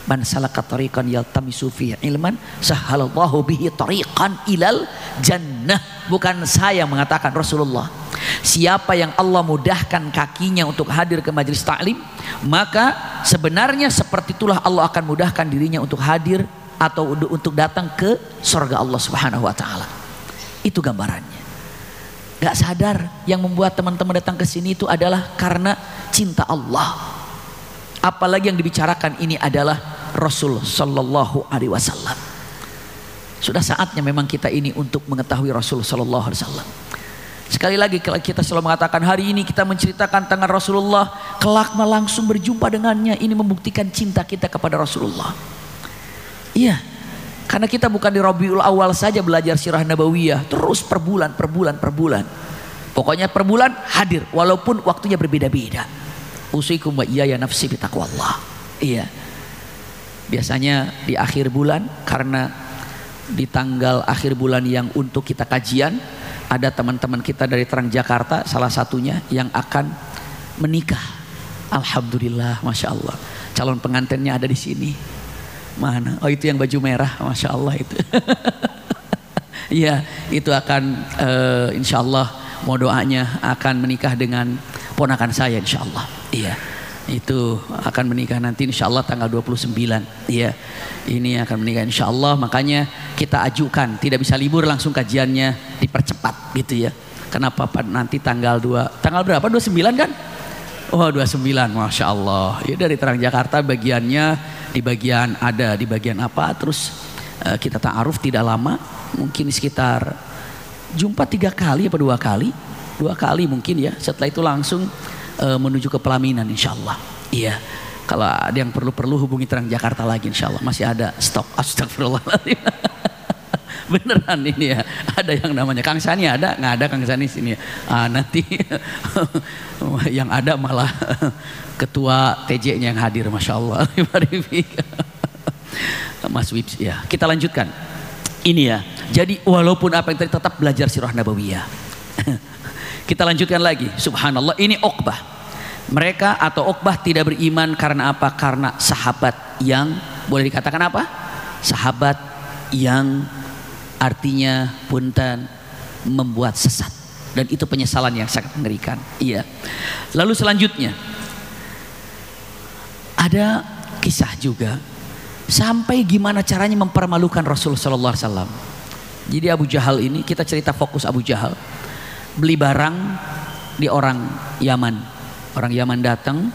Man salaka tariqan yaltamisu fihi ilman sahhalallahu bihi tariqan ilal jannah. Bukan saya mengatakan, Rasulullah. Siapa yang Allah mudahkan kakinya untuk hadir ke majelis ta'lim, maka sebenarnya seperti itulah Allah akan mudahkan dirinya untuk hadir atau untuk datang ke surga Allah Subhanahu wa taala. Itu gambarannya. Gak sadar yang membuat teman-teman datang ke sini itu adalah karena cinta Allah. Apalagi yang dibicarakan ini adalah Rasul sallallahu alaihi wasallam. Sudah saatnya memang kita ini untuk mengetahui Rasul sallallahu alaihi wasallam. Sekali lagi kalau kita selalu mengatakan hari ini kita menceritakan tentang Rasulullah, kelak langsung berjumpa dengannya, ini membuktikan cinta kita kepada Rasulullah. Iya, karena kita bukan di Rabiul Awal saja belajar sirah nabawiyah, terus per bulan. Pokoknya per bulan hadir, walaupun waktunya berbeda-beda. Usikum wa iyaya nafsi bitaqwallah. Iya. Biasanya di akhir bulan, karena di tanggal akhir bulan yang untuk kita kajian, ada teman-teman kita dari Terang Jakarta, salah satunya yang akan menikah. Alhamdulillah, masya Allah. Calon pengantinnya ada di sini. Mana? Oh, itu yang baju merah, masya Allah itu. Iya, itu akan insya Allah mau doanya akan menikah dengan ponakan saya insya Allah. Iya, itu akan menikah nanti insya Allah tanggal 29. Iya, ini akan menikah insya Allah. Makanya kita ajukan, tidak bisa libur langsung kajiannya, dipercepat gitu ya. Kenapa nanti tanggal berapa? 29 kan? Oh 29, masya Allah. Ya dari Terang Jakarta bagiannya di bagian apa, terus kita ta'aruf tidak lama, mungkin sekitar jumpa 3 kali apa 2 kali mungkin ya. Setelah itu langsung menuju ke pelaminan insya Allah. Iya, kalau ada yang perlu hubungi Terang Jakarta lagi insya Allah, masih ada stok. Astagfirullahaladzim. Beneran ini ya, ada yang namanya Kang Sani, ada nggak ada Kang Sani sini ya? Nanti yang ada malah ketua TJ-nya yang hadir, masya Allah. Mas Wips ya. Kita lanjutkan ini ya. Jadi walaupun apa yang tadi, tetap belajar sirah nabawiyah. Kita lanjutkan lagi. Subhanallah, ini Uqbah. Mereka atau Uqbah tidak beriman karena apa? Karena sahabat yang boleh dikatakan apa? Sahabat yang artinya punten membuat sesat, dan itu penyesalan yang sangat mengerikan. Iya. Lalu selanjutnya ada kisah juga sampai gimana caranya mempermalukan Rasul sallallahu alaihi wasallam. Jadi Abu Jahal ini, kita cerita fokus Abu Jahal, beli barang di orang Yaman. Orang Yaman datang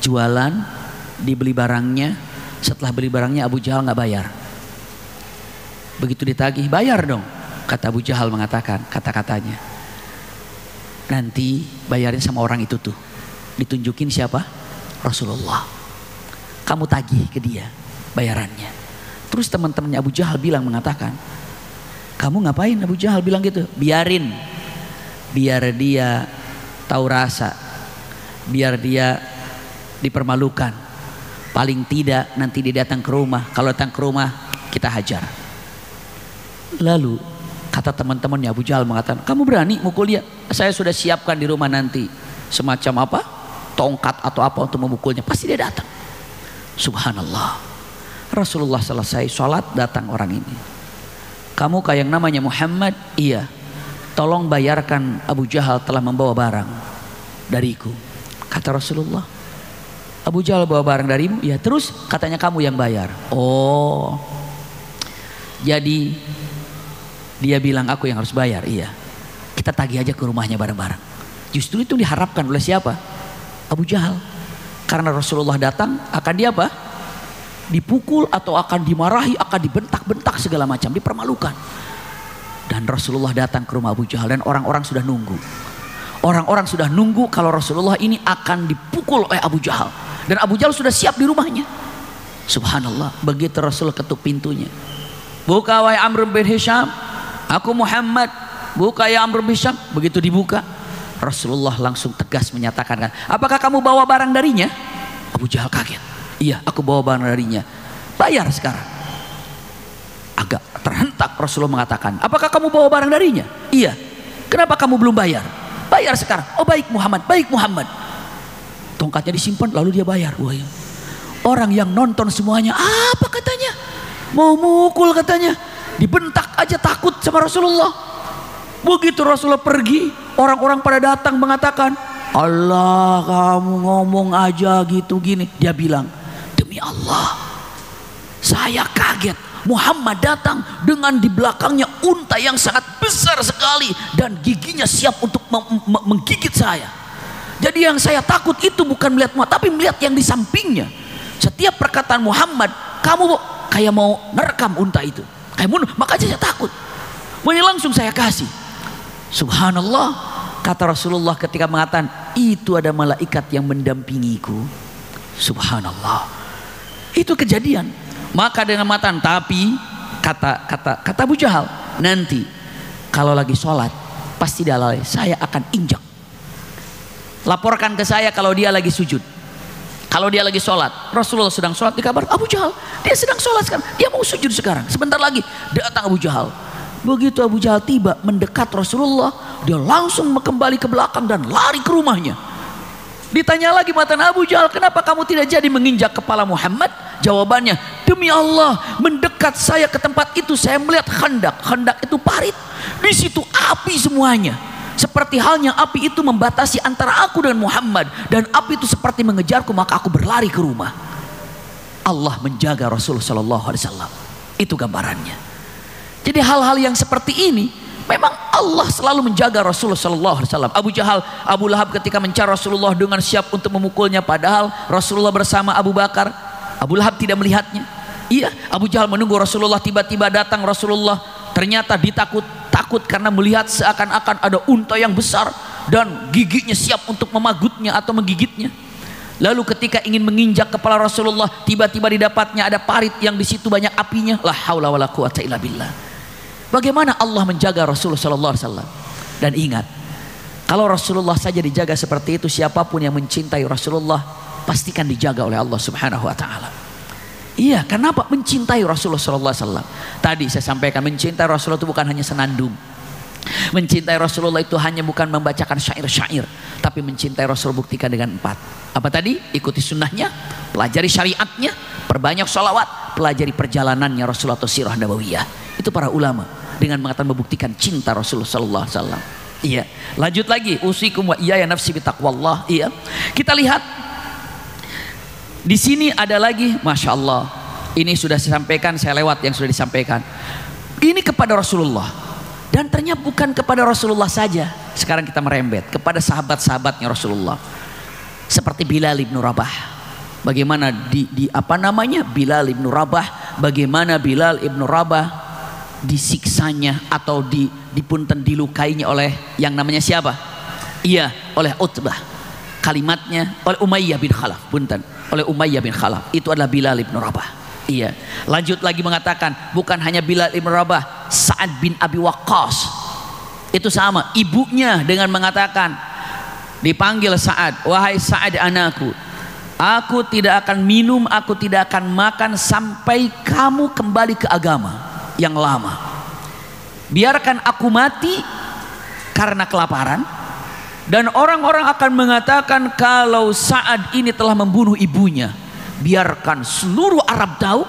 jualan, dibeli barangnya. Setelah beli barangnya Abu Jahal nggak bayar. Begitu ditagih, bayar dong. Kata Abu Jahal mengatakan kata-katanya, nanti bayarin sama orang itu tuh. Ditunjukin siapa? Rasulullah. Kamu tagih ke dia bayarannya. Terus teman-temannya Abu Jahal bilang, mengatakan, kamu ngapain? Abu Jahal bilang gitu, biarin. biar dia tahu rasa, biar dia dipermalukan. Paling tidak nanti dia datang ke rumah, kalau datang ke rumah kita hajar. Lalu kata teman-temannya, Abu Jahal mengatakan, kamu berani mukul dia? Saya sudah siapkan di rumah nanti semacam apa, tongkat atau apa untuk memukulnya, pasti dia datang. Subhanallah. Rasulullah selesai sholat, datang orang ini. Kamu kayak yang namanya Muhammad? Iya. Tolong bayarkan Abu Jahal telah membawa barang dariku. Kata Rasulullah, Abu Jahal bawa barang darimu? Iya. Terus katanya kamu yang bayar. Oh, jadi dia bilang aku yang harus bayar. Iya. Kita tagih aja ke rumahnya bareng-bareng. Justru itu diharapkan oleh siapa? Abu Jahal. Karena Rasulullah datang akan dia apa? Dipukul atau akan dimarahi, akan dibentak-bentak segala macam, dipermalukan. Dan Rasulullah datang ke rumah Abu Jahal dan orang-orang sudah nunggu. Orang-orang sudah nunggu kalau Rasulullah ini akan dipukul oleh Abu Jahal. Dan Abu Jahal sudah siap di rumahnya. Subhanallah. Begitu Rasul ketuk pintunya. Buka wahai Amr bin Hisham. Aku Muhammad. Buka ya Amr bin Hisham. Begitu dibuka, Rasulullah langsung tegas menyatakan, apakah kamu bawa barang darinya? Abu Jahal kaget. Iya, aku bawa barang darinya. Bayar sekarang. Agak terhentak Rasulullah mengatakan, apakah kamu bawa barang darinya? Iya. Kenapa kamu belum bayar? Bayar sekarang. Oh baik Muhammad, baik Muhammad. Tongkatnya disimpan lalu dia bayar. Wah, ya. Orang yang nonton semuanya, apa katanya? Mau mukul katanya. Dibentak aja takut sama Rasulullah. Begitu Rasulullah pergi, orang-orang pada datang mengatakan, Allah kamu ngomong aja gitu gini. Dia bilang, demi Allah saya kaget, Muhammad datang dengan di belakangnya unta yang sangat besar sekali dan giginya siap untuk menggigit saya. Jadi yang saya takut itu bukan melihat Muhammad, tapi melihat yang di sampingnya. Setiap perkataan Muhammad, kamu kayak mau nerekam unta itu, kayak bunuh, makanya saya takut. Makanya langsung saya kasih. Subhanallah, kata Rasulullah ketika mengatakan, itu ada malaikat yang mendampingiku. Subhanallah. Itu kejadian. Maka dengan matan, tapi kata Abu Jahal, nanti kalau lagi sholat pasti dia lalai, saya akan injak. Laporkan ke saya kalau dia lagi sujud. Kalau dia lagi sholat, Rasulullah sedang sholat, dikabar Abu Jahal, dia sedang sholat sekarang, dia mau sujud sekarang. Sebentar lagi datang Abu Jahal. Begitu Abu Jahal tiba mendekat Rasulullah, dia langsung kembali ke belakang dan lari ke rumahnya. Ditanya lagi matan Abu Jahal, kenapa kamu tidak jadi menginjak kepala Muhammad? Jawabannya, demi Allah, mendekat saya ke tempat itu saya melihat khandak. Khandak itu parit, di situ api semuanya. Seperti halnya api itu membatasi antara aku dan Muhammad, dan api itu seperti mengejarku, maka aku berlari ke rumah. Allah menjaga Rasulullah SAW. Itu gambarannya. Jadi hal-hal yang seperti ini memang Allah selalu menjaga Rasulullah SAW. Abu Jahal, Abu Lahab ketika mencari Rasulullah dengan siap untuk memukulnya, padahal Rasulullah bersama Abu Bakar. Abu Lahab tidak melihatnya. Iya, Abu Jahal menunggu Rasulullah, tiba-tiba datang Rasulullah, ternyata takut karena melihat seakan-akan ada unta yang besar dan giginya siap untuk memagutnya atau menggigitnya. Lalu ketika ingin menginjak kepala Rasulullah, tiba-tiba didapatnya ada parit yang di situ banyak apinya. La haula wala quwata illa billah. Bagaimana Allah menjaga Rasulullah SAW. Dan ingat, kalau Rasulullah saja dijaga seperti itu, siapapun yang mencintai Rasulullah pastikan dijaga oleh Allah Subhanahu wa taala. Iya, kenapa mencintai Rasulullah SAW? Tadi saya sampaikan, mencintai Rasulullah itu bukan hanya senandung. Mencintai Rasulullah itu hanya bukan membacakan syair-syair, tapi mencintai Rasul buktikan dengan 4. Apa tadi? Ikuti sunnahnya, pelajari syariatnya, perbanyak sholawat, pelajari perjalanannya Rasulullah atau sirah nabawiyah. Itu para ulama dengan mengatakan membuktikan cinta Rasulullah sallallahu alaihi wasallam. Iya. Lanjut lagi, usikum wa iyaya nafsi bitaqwallah. Iya. Kita lihat di sini ada lagi, masya Allah. Ini sudah disampaikan, saya lewat yang sudah disampaikan. Ini kepada Rasulullah. Dan ternyata bukan kepada Rasulullah saja. Sekarang kita merembet kepada sahabat-sahabatnya Rasulullah. Seperti Bilal ibn Rabah. Bagaimana Bilal ibn Rabah, bagaimana Bilal ibn Rabah disiksanya atau dilukainya oleh yang namanya siapa? Iya, oleh Utbah. Kalimatnya oleh Umayyah bin Khalaf, oleh Umayyah bin Khalaf. Itu adalah Bilal ibn Rabah. Iya. Lanjut lagi mengatakan, bukan hanya Bilal ibn Rabah, Sa'ad bin Abi Waqqas. Itu sama, ibunya dengan mengatakan, dipanggil Sa'ad, wahai Sa'ad anakku, aku tidak akan minum, aku tidak akan makan sampai kamu kembali ke agama yang lama. Biarkan aku mati karena kelaparan, dan orang-orang akan mengatakan kalau Sa'ad ini telah membunuh ibunya. Biarkan seluruh Arab tahu,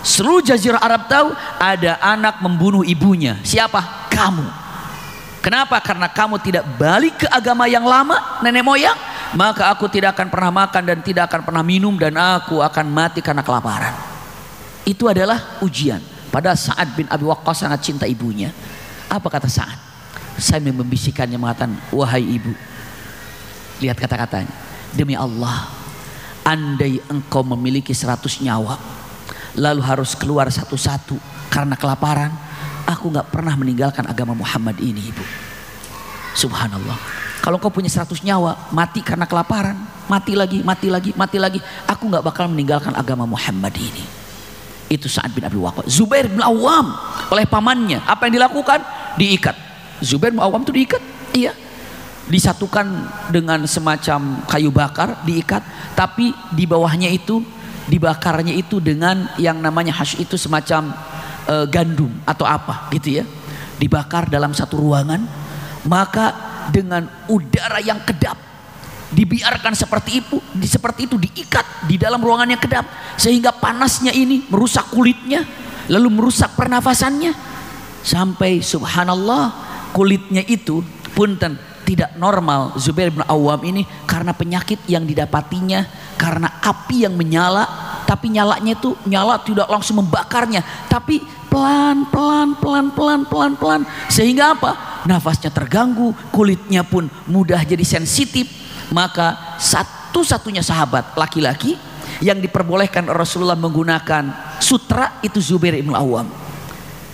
seluruh jazirah Arab tahu ada anak membunuh ibunya. Siapa? Kamu. Kenapa? Karena kamu tidak balik ke agama yang lama, nenek moyang, maka aku tidak akan pernah makan dan tidak akan pernah minum, dan aku akan mati karena kelaparan. Itu adalah ujian. Pada Sa'ad bin Abi Waqqas sangat cinta ibunya. Apa kata Sa'ad? Saya membisikannya mengatakan, wahai ibu, lihat kata-katanya, demi Allah, andai engkau memiliki 100 nyawa lalu harus keluar satu-satu karena kelaparan, aku gak pernah meninggalkan agama Muhammad ini, ibu. Subhanallah. Kalau kau punya 100 nyawa, mati karena kelaparan, mati lagi, aku gak bakal meninggalkan agama Muhammad ini. Itu Sa'ad bin Abi Waqqas. Zubair bin Awam oleh pamannya, apa yang dilakukan? Diikat. Zubair bin Awam itu diikat, iya, disatukan dengan semacam kayu bakar, diikat, tapi di bawahnya itu dibakarnya itu dengan yang namanya hash, itu semacam gandum atau apa gitu ya, dibakar dalam satu ruangan. Maka dengan udara yang kedap dibiarkan seperti itu diikat di dalam ruangan yang kedap, sehingga panasnya ini merusak kulitnya, lalu merusak pernafasannya, sampai subhanallah kulitnya itu punten tidak normal. Zubair bin Awam ini karena penyakit yang didapatinya karena api yang menyala, tapi nyalanya itu nyala tidak langsung membakarnya, tapi pelan, sehingga apa? Nafasnya terganggu, kulitnya pun mudah jadi sensitif. Maka satu-satunya sahabat laki-laki yang diperbolehkan Rasulullah menggunakan sutra itu Zubair bin Awam.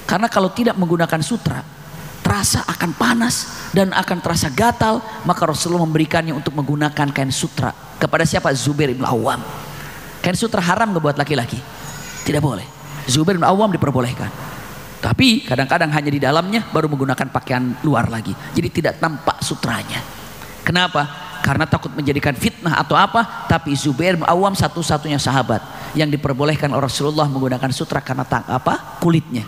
Karena kalau tidak menggunakan sutra, terasa akan panas dan akan terasa gatal, maka Rasulullah memberikannya untuk menggunakan kain sutra. Kepada siapa? Zubair bin Awam. Kain sutra haram nggak buat laki-laki? Tidak boleh. Zubair bin Awam diperbolehkan, tapi kadang-kadang hanya di dalamnya, baru menggunakan pakaian luar lagi, jadi tidak tampak sutranya. Kenapa? Karena takut menjadikan fitnah atau apa. Tapi Zubair bin Awam satu-satunya sahabat yang diperbolehkan oleh Rasulullah menggunakan sutra karena kulitnya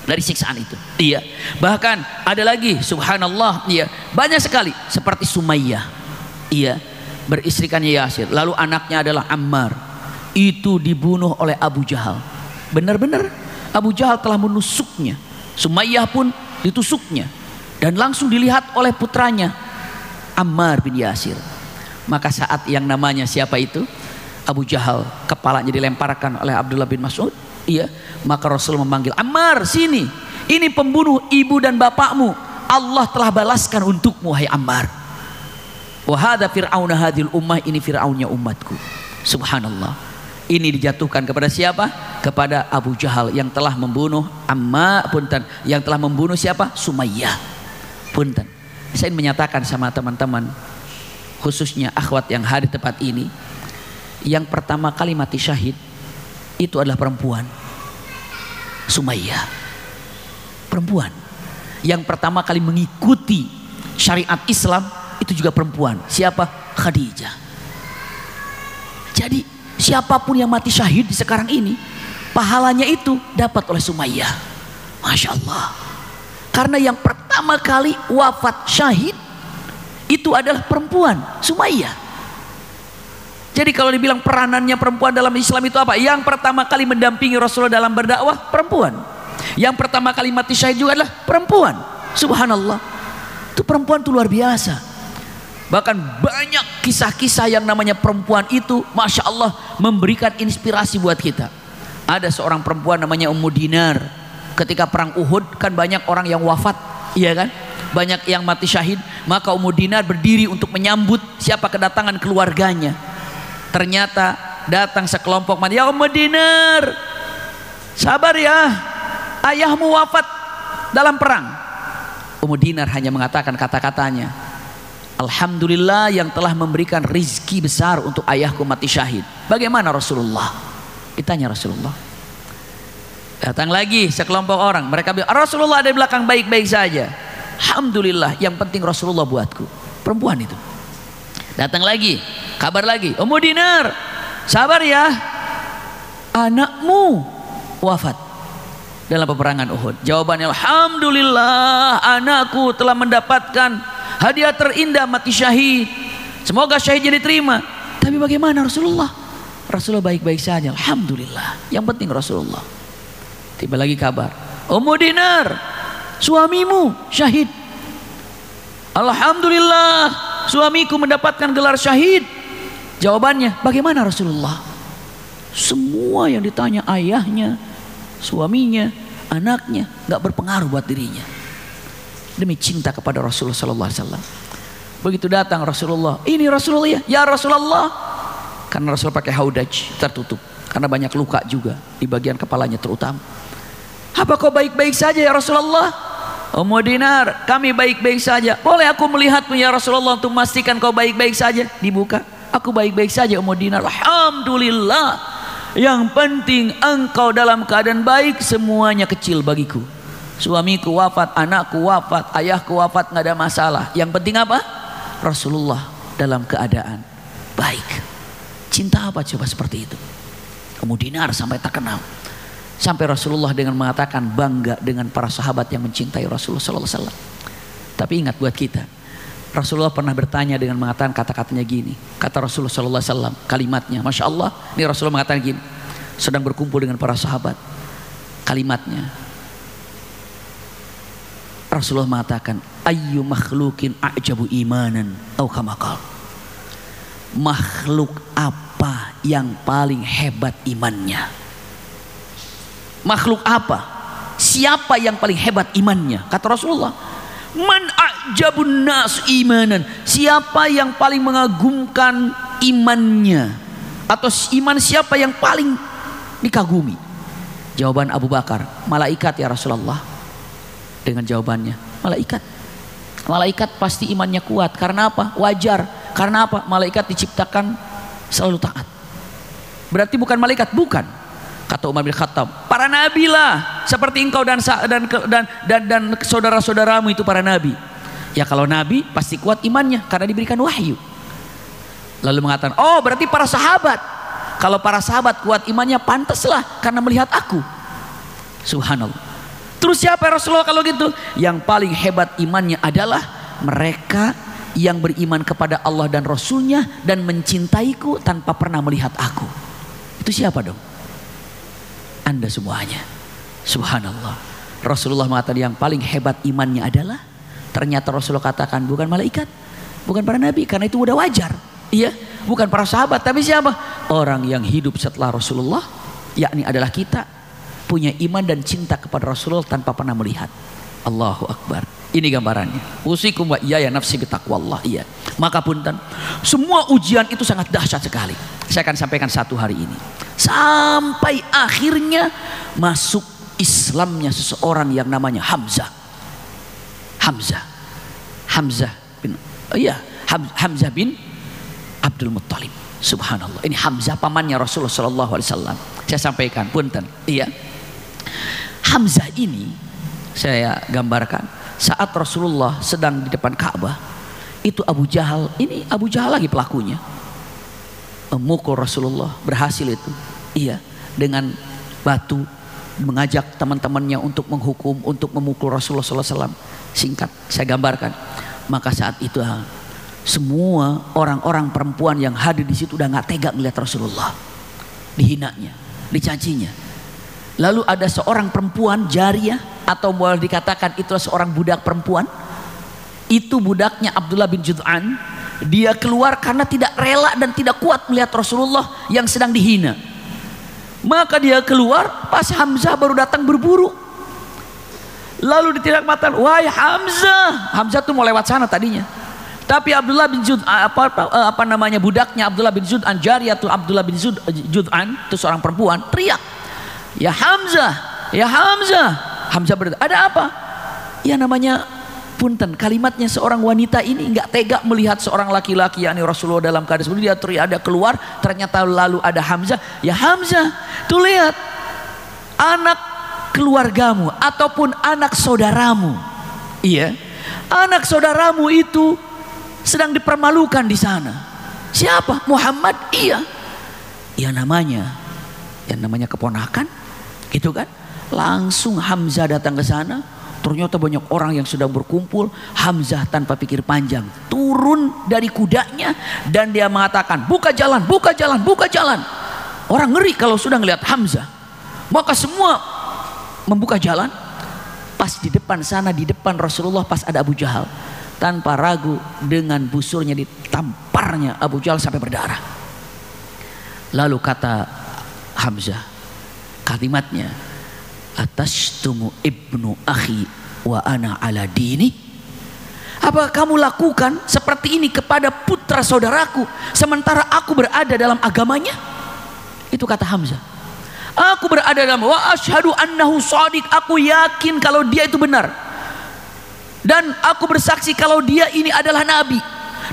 dari siksaan itu. Iya. Bahkan ada lagi, subhanallah, iya, banyak sekali, seperti Sumayyah, iya, beristrikannya Yasir, lalu anaknya adalah Ammar, itu dibunuh oleh Abu Jahal. Benar-benar Abu Jahal telah menusuknya. Sumayyah pun ditusuknya, dan langsung dilihat oleh putranya Ammar bin Yasir. Maka saat yang namanya siapa itu? Abu Jahal, kepalanya dilemparkan oleh Abdullah bin Mas'ud, iya, maka Rasul memanggil, Ammar, sini, ini pembunuh ibu dan bapakmu, Allah telah balaskan untukmu, hai Ammar. Wa hadza fir'auna hadhil ummah, ini Fir'aunnya umatku. Subhanallah. Ini dijatuhkan kepada siapa? Kepada Abu Jahal yang telah membunuh yang telah membunuh siapa? Sumayyah. Punten. Saya ingin menyatakan sama teman-teman, khususnya akhwat yang hadir tempat ini, yang pertama kali mati syahid itu adalah perempuan. Sumayyah, perempuan yang pertama kali mengikuti syariat Islam, itu juga perempuan. Siapa? Khadijah. Jadi siapapun yang mati syahid di sekarang ini, pahalanya itu dapat oleh Sumayyah. Masya Allah. Karena yang pertama kali wafat syahid itu adalah perempuan, Sumayyah. Jadi kalau dibilang peranannya perempuan dalam Islam itu apa? Yang pertama kali mendampingi Rasulullah dalam berdakwah, perempuan. Yang pertama kali mati syahid juga adalah perempuan. Subhanallah. Itu perempuan itu luar biasa. Bahkan banyak kisah-kisah yang namanya perempuan itu, Masya Allah, memberikan inspirasi buat kita. Ada seorang perempuan namanya Ummu Dinar. Ketika perang Uhud kan banyak orang yang wafat, iya kan? Banyak yang mati syahid. Maka Ummu Dinar berdiri untuk menyambut siapa kedatangan keluarganya. Ternyata datang sekelompok manusia, ya Ummu Dinar, sabar ya, ayahmu wafat dalam perang. Ummu Dinar hanya mengatakan kata-katanya, Alhamdulillah yang telah memberikan rizki besar untuk ayahku mati syahid. Bagaimana Rasulullah? Ditanya Rasulullah. Datang lagi sekelompok orang, mereka bilang Rasulullah ada di belakang baik-baik saja. Alhamdulillah, yang penting Rasulullah buatku. Perempuan itu datang lagi, kabar lagi, Ummu Dinar, sabar ya, anakmu wafat dalam peperangan Uhud. Jawabannya, alhamdulillah, anakku telah mendapatkan hadiah terindah, mati syahid. Semoga syahidnya diterima. Tapi bagaimana Rasulullah? Rasulullah baik-baik saja, alhamdulillah. Yang penting Rasulullah. Tiba lagi kabar, Ummu Dinar, suamimu syahid. Alhamdulillah, suamiku mendapatkan gelar syahid. Jawabannya, bagaimana Rasulullah? Semua yang ditanya ayahnya, suaminya, anaknya, gak berpengaruh buat dirinya. Demi cinta kepada Rasulullah sallallahu alaihi wasallam. Begitu datang Rasulullah, ini Rasulullah ya Rasulullah. Karena Rasulullah pakai haudaj tertutup, karena banyak luka juga di bagian kepalanya terutama. Apa kau baik-baik saja ya Rasulullah? Ummu Dinar, kami baik-baik saja. Boleh aku melihatmu ya Rasulullah untuk memastikan kau baik-baik saja? Dibuka, aku baik-baik saja Ummu Dinar. Alhamdulillah, yang penting engkau dalam keadaan baik, semuanya kecil bagiku. Suamiku wafat, anakku wafat, ayahku wafat, nggak ada masalah. Yang penting apa? Rasulullah dalam keadaan baik. Cinta apa coba seperti itu? Ummu Dinar sampai terkenal. Sampai Rasulullah dengan mengatakan bangga dengan para sahabat yang mencintai Rasulullah sallallahu alaihi wasallam. Tapi ingat buat kita, Rasulullah pernah bertanya dengan mengatakan kata-katanya gini. Kata Rasulullah sallallahu alaihi wasallam, kalimatnya, Masya Allah, ini Rasulullah mengatakan gini, sedang berkumpul dengan para sahabat. Kalimatnya, Rasulullah mengatakan, ayyu makhlukin a'jabu imanan atau kama qala. Makhluk apa yang paling hebat imannya? Makhluk apa? Siapa yang paling hebat imannya? Kata Rasulullah, man a'jabun nas imanan. Siapa yang paling mengagumkan imannya? Atau iman siapa yang paling dikagumi? Jawaban Abu Bakar, malaikat ya Rasulullah. Dengan jawabannya, malaikat. Malaikat pasti imannya kuat. Karena apa? Wajar. Karena apa? Malaikat diciptakan selalu taat. Berarti bukan malaikat, bukan. Kata Umar bin Khattab, para nabi lah seperti engkau dan saudara-saudaramu itu para nabi. Ya kalau nabi pasti kuat imannya karena diberikan wahyu. Lalu mengatakan, oh berarti para sahabat. Kalau para sahabat kuat imannya, pantaslah karena melihat aku. Subhanallah. Terus siapa Rasulullah kalau gitu? Yang paling hebat imannya adalah mereka yang beriman kepada Allah dan Rasulnya dan mencintaiku tanpa pernah melihat aku. Itu siapa dong? Anda semuanya. Subhanallah. Rasulullah mengatakan yang paling hebat imannya adalah, ternyata Rasulullah katakan bukan malaikat, bukan para nabi, karena itu udah wajar. Iya, bukan para sahabat, tapi siapa? Orang yang hidup setelah Rasulullah, yakni adalah kita, punya iman dan cinta kepada Rasulullah tanpa pernah melihat. Allahu Akbar. Ini gambarannya. Usikum wa iyaya nafsi bitaqwallah. Iya. Maka punten, semua ujian itu sangat dahsyat sekali. Saya akan sampaikan satu hari ini. Sampai akhirnya masuk Islamnya seseorang yang namanya Hamzah. Hamzah bin Abdul Muttalib. Subhanallah. Ini Hamzah pamannya Rasulullah sallallahu alaihi wasallam. Saya sampaikan, punten. Iya. Hamzah ini saya gambarkan saat Rasulullah sedang di depan Ka'bah, itu Abu Jahal lagi pelakunya. Memukul Rasulullah, berhasil itu. Iya, dengan batu, mengajak teman-temannya untuk menghukum, untuk memukul Rasulullah SAW. Singkat saya gambarkan. Maka saat itu semua orang-orang perempuan yang hadir di situ udah nggak tega melihat Rasulullah, dihinanya, dicacinya. Lalu ada seorang perempuan jariyah, atau boleh dikatakan itu seorang budak perempuan. Itu budaknya Abdullah bin Jud'an. Dia keluar karena tidak rela dan tidak kuat melihat Rasulullah yang sedang dihina. Maka dia keluar pas Hamzah baru datang berburu. Lalu ditidak mata, wahai Hamzah. Hamzah tuh mau lewat sana tadinya. Tapi Abdullah bin Jud'an, budaknya Abdullah bin Jud'an, jariyah tuh Abdullah bin Jud'an, itu seorang perempuan, teriak, ya Hamzah, ya Hamzah. Hamzah berkata, ada apa? Ya namanya, punten, kalimatnya seorang wanita ini nggak tega melihat seorang laki-laki, yakni Rasulullah dalam keadaan seperti dia teriak, ada keluar, ternyata lalu ada Hamzah. Ya Hamzah, tuh lihat anak keluargamu ataupun anak saudaramu, iya, anak saudaramu itu sedang dipermalukan di sana. Siapa? Muhammad? Iya. Ya namanya keponakan, gitu kan? Langsung Hamzah datang ke sana. Ternyata banyak orang yang sedang berkumpul. Hamzah tanpa pikir panjang turun dari kudanya dan dia mengatakan, buka jalan, buka jalan, buka jalan. Orang ngeri kalau sudah ngelihat Hamzah. Maka semua membuka jalan. Pas di depan sana, di depan Rasulullah, pas ada Abu Jahal. Tanpa ragu dengan busurnya ditamparnya Abu Jahal sampai berdarah. Lalu kata Hamzah kalimatnya, atashtumu ibnu akhi wa ana ala dini. Apa kamu lakukan seperti ini kepada putra saudaraku sementara aku berada dalam agamanya? Itu kata Hamzah. Aku berada dalam, wa asyhadu annahu shadiq, aku yakin kalau dia itu benar. Dan aku bersaksi kalau dia ini adalah nabi.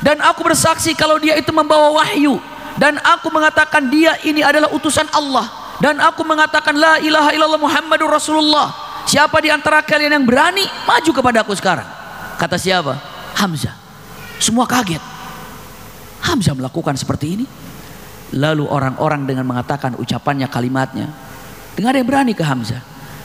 Dan aku bersaksi kalau dia itu membawa wahyu. Dan aku mengatakan dia ini adalah utusan Allah. Dan aku mengatakan la ilaha illallah Muhammadur Rasulullah. Siapa di antara kalian yang berani maju kepada aku sekarang? Kata siapa? Hamzah. Semua kaget. Hamzah melakukan seperti ini. Lalu orang-orang dengan mengatakan ucapannya, kalimatnya, tidak ada yang berani ke Hamzah.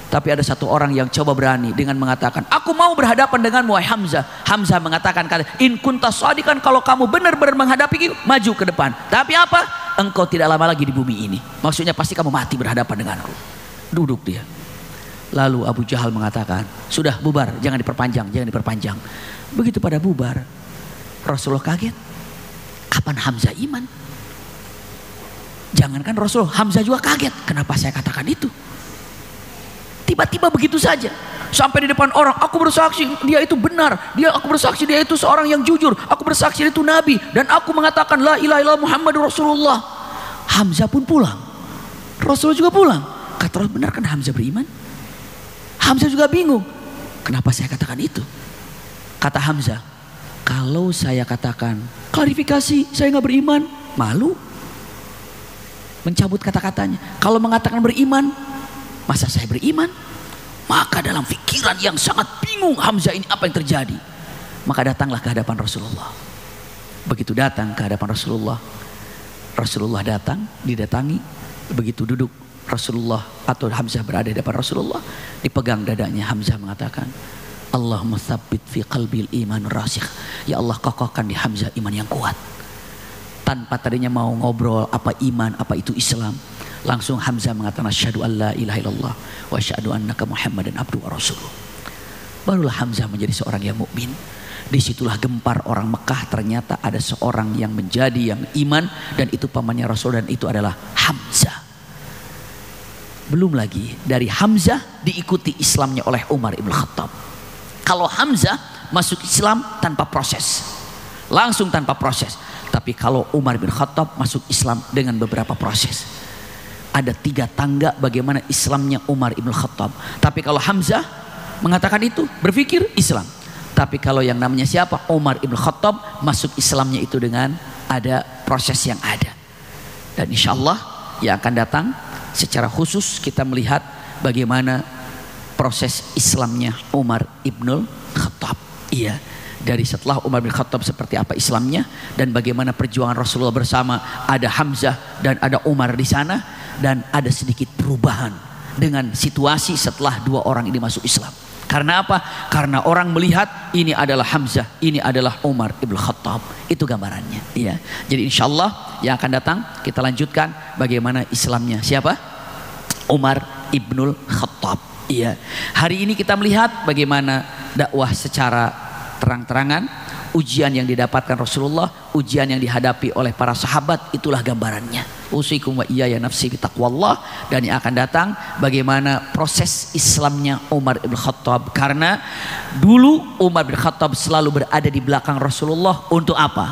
Tapi ada satu orang yang coba berani dengan mengatakan, aku mau berhadapan denganmu wahai Hamzah. Hamzah mengatakan, in kunta shadiqan, kalau kamu benar-benar menghadapiku, maju ke depan. Tapi apa? Engkau tidak lama lagi di bumi ini. Maksudnya pasti kamu mati berhadapan denganku. Duduk dia. Lalu Abu Jahal mengatakan, sudah bubar, jangan diperpanjang, jangan diperpanjang. Begitu pada bubar, Rasulullah kaget. Kapan Hamzah iman? Jangankan Rasulullah, Hamzah juga kaget. Kenapa saya katakan itu? Tiba-tiba begitu saja, sampai di depan orang, aku bersaksi dia itu benar, aku bersaksi dia itu seorang yang jujur, aku bersaksi dia itu nabi, dan aku mengatakan la ilaha illallah Muhammadur Rasulullah. Hamzah pun pulang, Rasulullah juga pulang. Kata Rasul, benar kan Hamzah beriman? Hamzah juga bingung, kenapa saya katakan itu? Kata Hamzah, kalau saya katakan klarifikasi saya nggak beriman, malu mencabut kata-katanya. Kalau mengatakan beriman, masa saya beriman? Maka dalam pikiran yang sangat bingung Hamzah ini, apa yang terjadi? Maka datanglah ke hadapan Rasulullah. Begitu datang ke hadapan Rasulullah, Rasulullah datang, didatangi. Begitu duduk Rasulullah atau Hamzah berada di depan Rasulullah, dipegang dadanya. Hamzah mengatakan, Allahumma tsabbit fi qalbil iman rasikh. Ya Allah, kokohkan di Hamzah iman yang kuat. Tanpa tadinya mau ngobrol apa iman, apa itu Islam, langsung Hamzah mengatakan asyhadu alla ilaha illallah wa asyhadu annaka Muhammadan abduhu wa rasuluh. Barulah Hamzah menjadi seorang yang mukmin. Disitulah gempar orang Mekah, ternyata ada seorang yang menjadi yang iman, dan itu pamannya Rasul, dan itu adalah Hamzah. Belum lagi dari Hamzah diikuti Islamnya oleh Umar ibn Khattab. Kalau Hamzah masuk Islam tanpa proses, langsung tanpa proses. Tapi kalau Umar bin Khattab masuk Islam dengan beberapa proses. Ada 3 tangga bagaimana Islamnya Umar ibn Khattab. Tapi kalau Hamzah mengatakan itu, berpikir Islam. Tapi kalau yang namanya siapa? Umar ibn Khattab, masuk Islamnya itu dengan ada proses yang ada. Dan insya Allah yang akan datang secara khusus kita melihat bagaimana proses Islamnya Umar ibn Khattab. Iya. Dari setelah Umar bin Khattab seperti apa Islamnya, dan bagaimana perjuangan Rasulullah bersama ada Hamzah dan ada Umar di sana, dan ada sedikit perubahan dengan situasi setelah 2 orang ini masuk Islam. Karena apa? Karena orang melihat ini adalah Hamzah, ini adalah Umar ibn Khattab. Itu gambarannya. Iya. Jadi insya Allah yang akan datang kita lanjutkan bagaimana Islamnya siapa? Umar ibn Khattab. Iya. Hari ini kita melihat bagaimana dakwah secara terang-terangan, ujian yang didapatkan Rasulullah, ujian yang dihadapi oleh para sahabat, itulah gambarannya. Usikum wa iyaya nafsi bitaqwallah. Dan yang akan datang bagaimana proses Islamnya Umar ibn Khattab. Karena dulu Umar bin Khattab selalu berada di belakang Rasulullah untuk apa?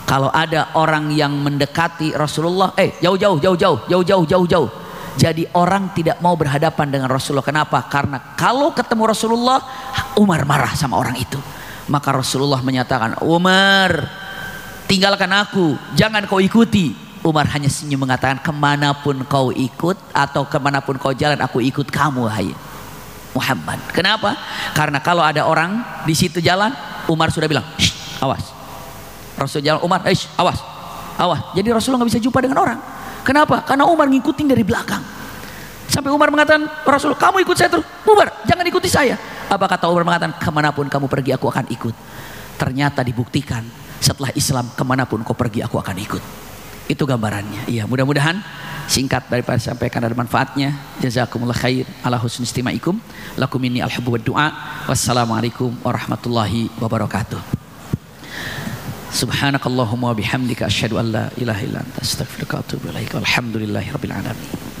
Kalau ada orang yang mendekati Rasulullah, jauh-jauh. Jadi orang tidak mau berhadapan dengan Rasulullah. Kenapa? Karena kalau ketemu Rasulullah, Umar marah sama orang itu. Maka Rasulullah menyatakan, Umar, tinggalkan aku, jangan kau ikuti. Umar hanya senyum mengatakan, kemanapun kau ikut atau kemanapun kau jalan, aku ikut kamu. Hai. Muhammad. Kenapa? Karena kalau ada orang di situ jalan, Umar sudah bilang, awas. Rasul jalan, Umar, awas, awas. Jadi Rasulullah nggak bisa jumpa dengan orang. Kenapa? Karena Umar ngikutin dari belakang. Sampai Umar mengatakan, Rasul, kamu ikut saya terus, bubar, jangan ikuti saya. Apa kata Umar? Mengatakan, kemanapun kamu pergi aku akan ikut. Ternyata dibuktikan setelah Islam, kemanapun kau pergi aku akan ikut. Itu gambarannya. Iya, mudah-mudahan singkat daripada sampaikan ada manfaatnya. Jazakumullah khair ala husni istimaikum. Lakum minni al-hubbu wad du'a. Wassalamualaikum warahmatullahi wabarakatuh. Subhanakallahumma wa bihamdika asyhadu an la ilaha illa anta astaghfiruka wa atubu ilaik. Walhamdulillahirabbil alamin.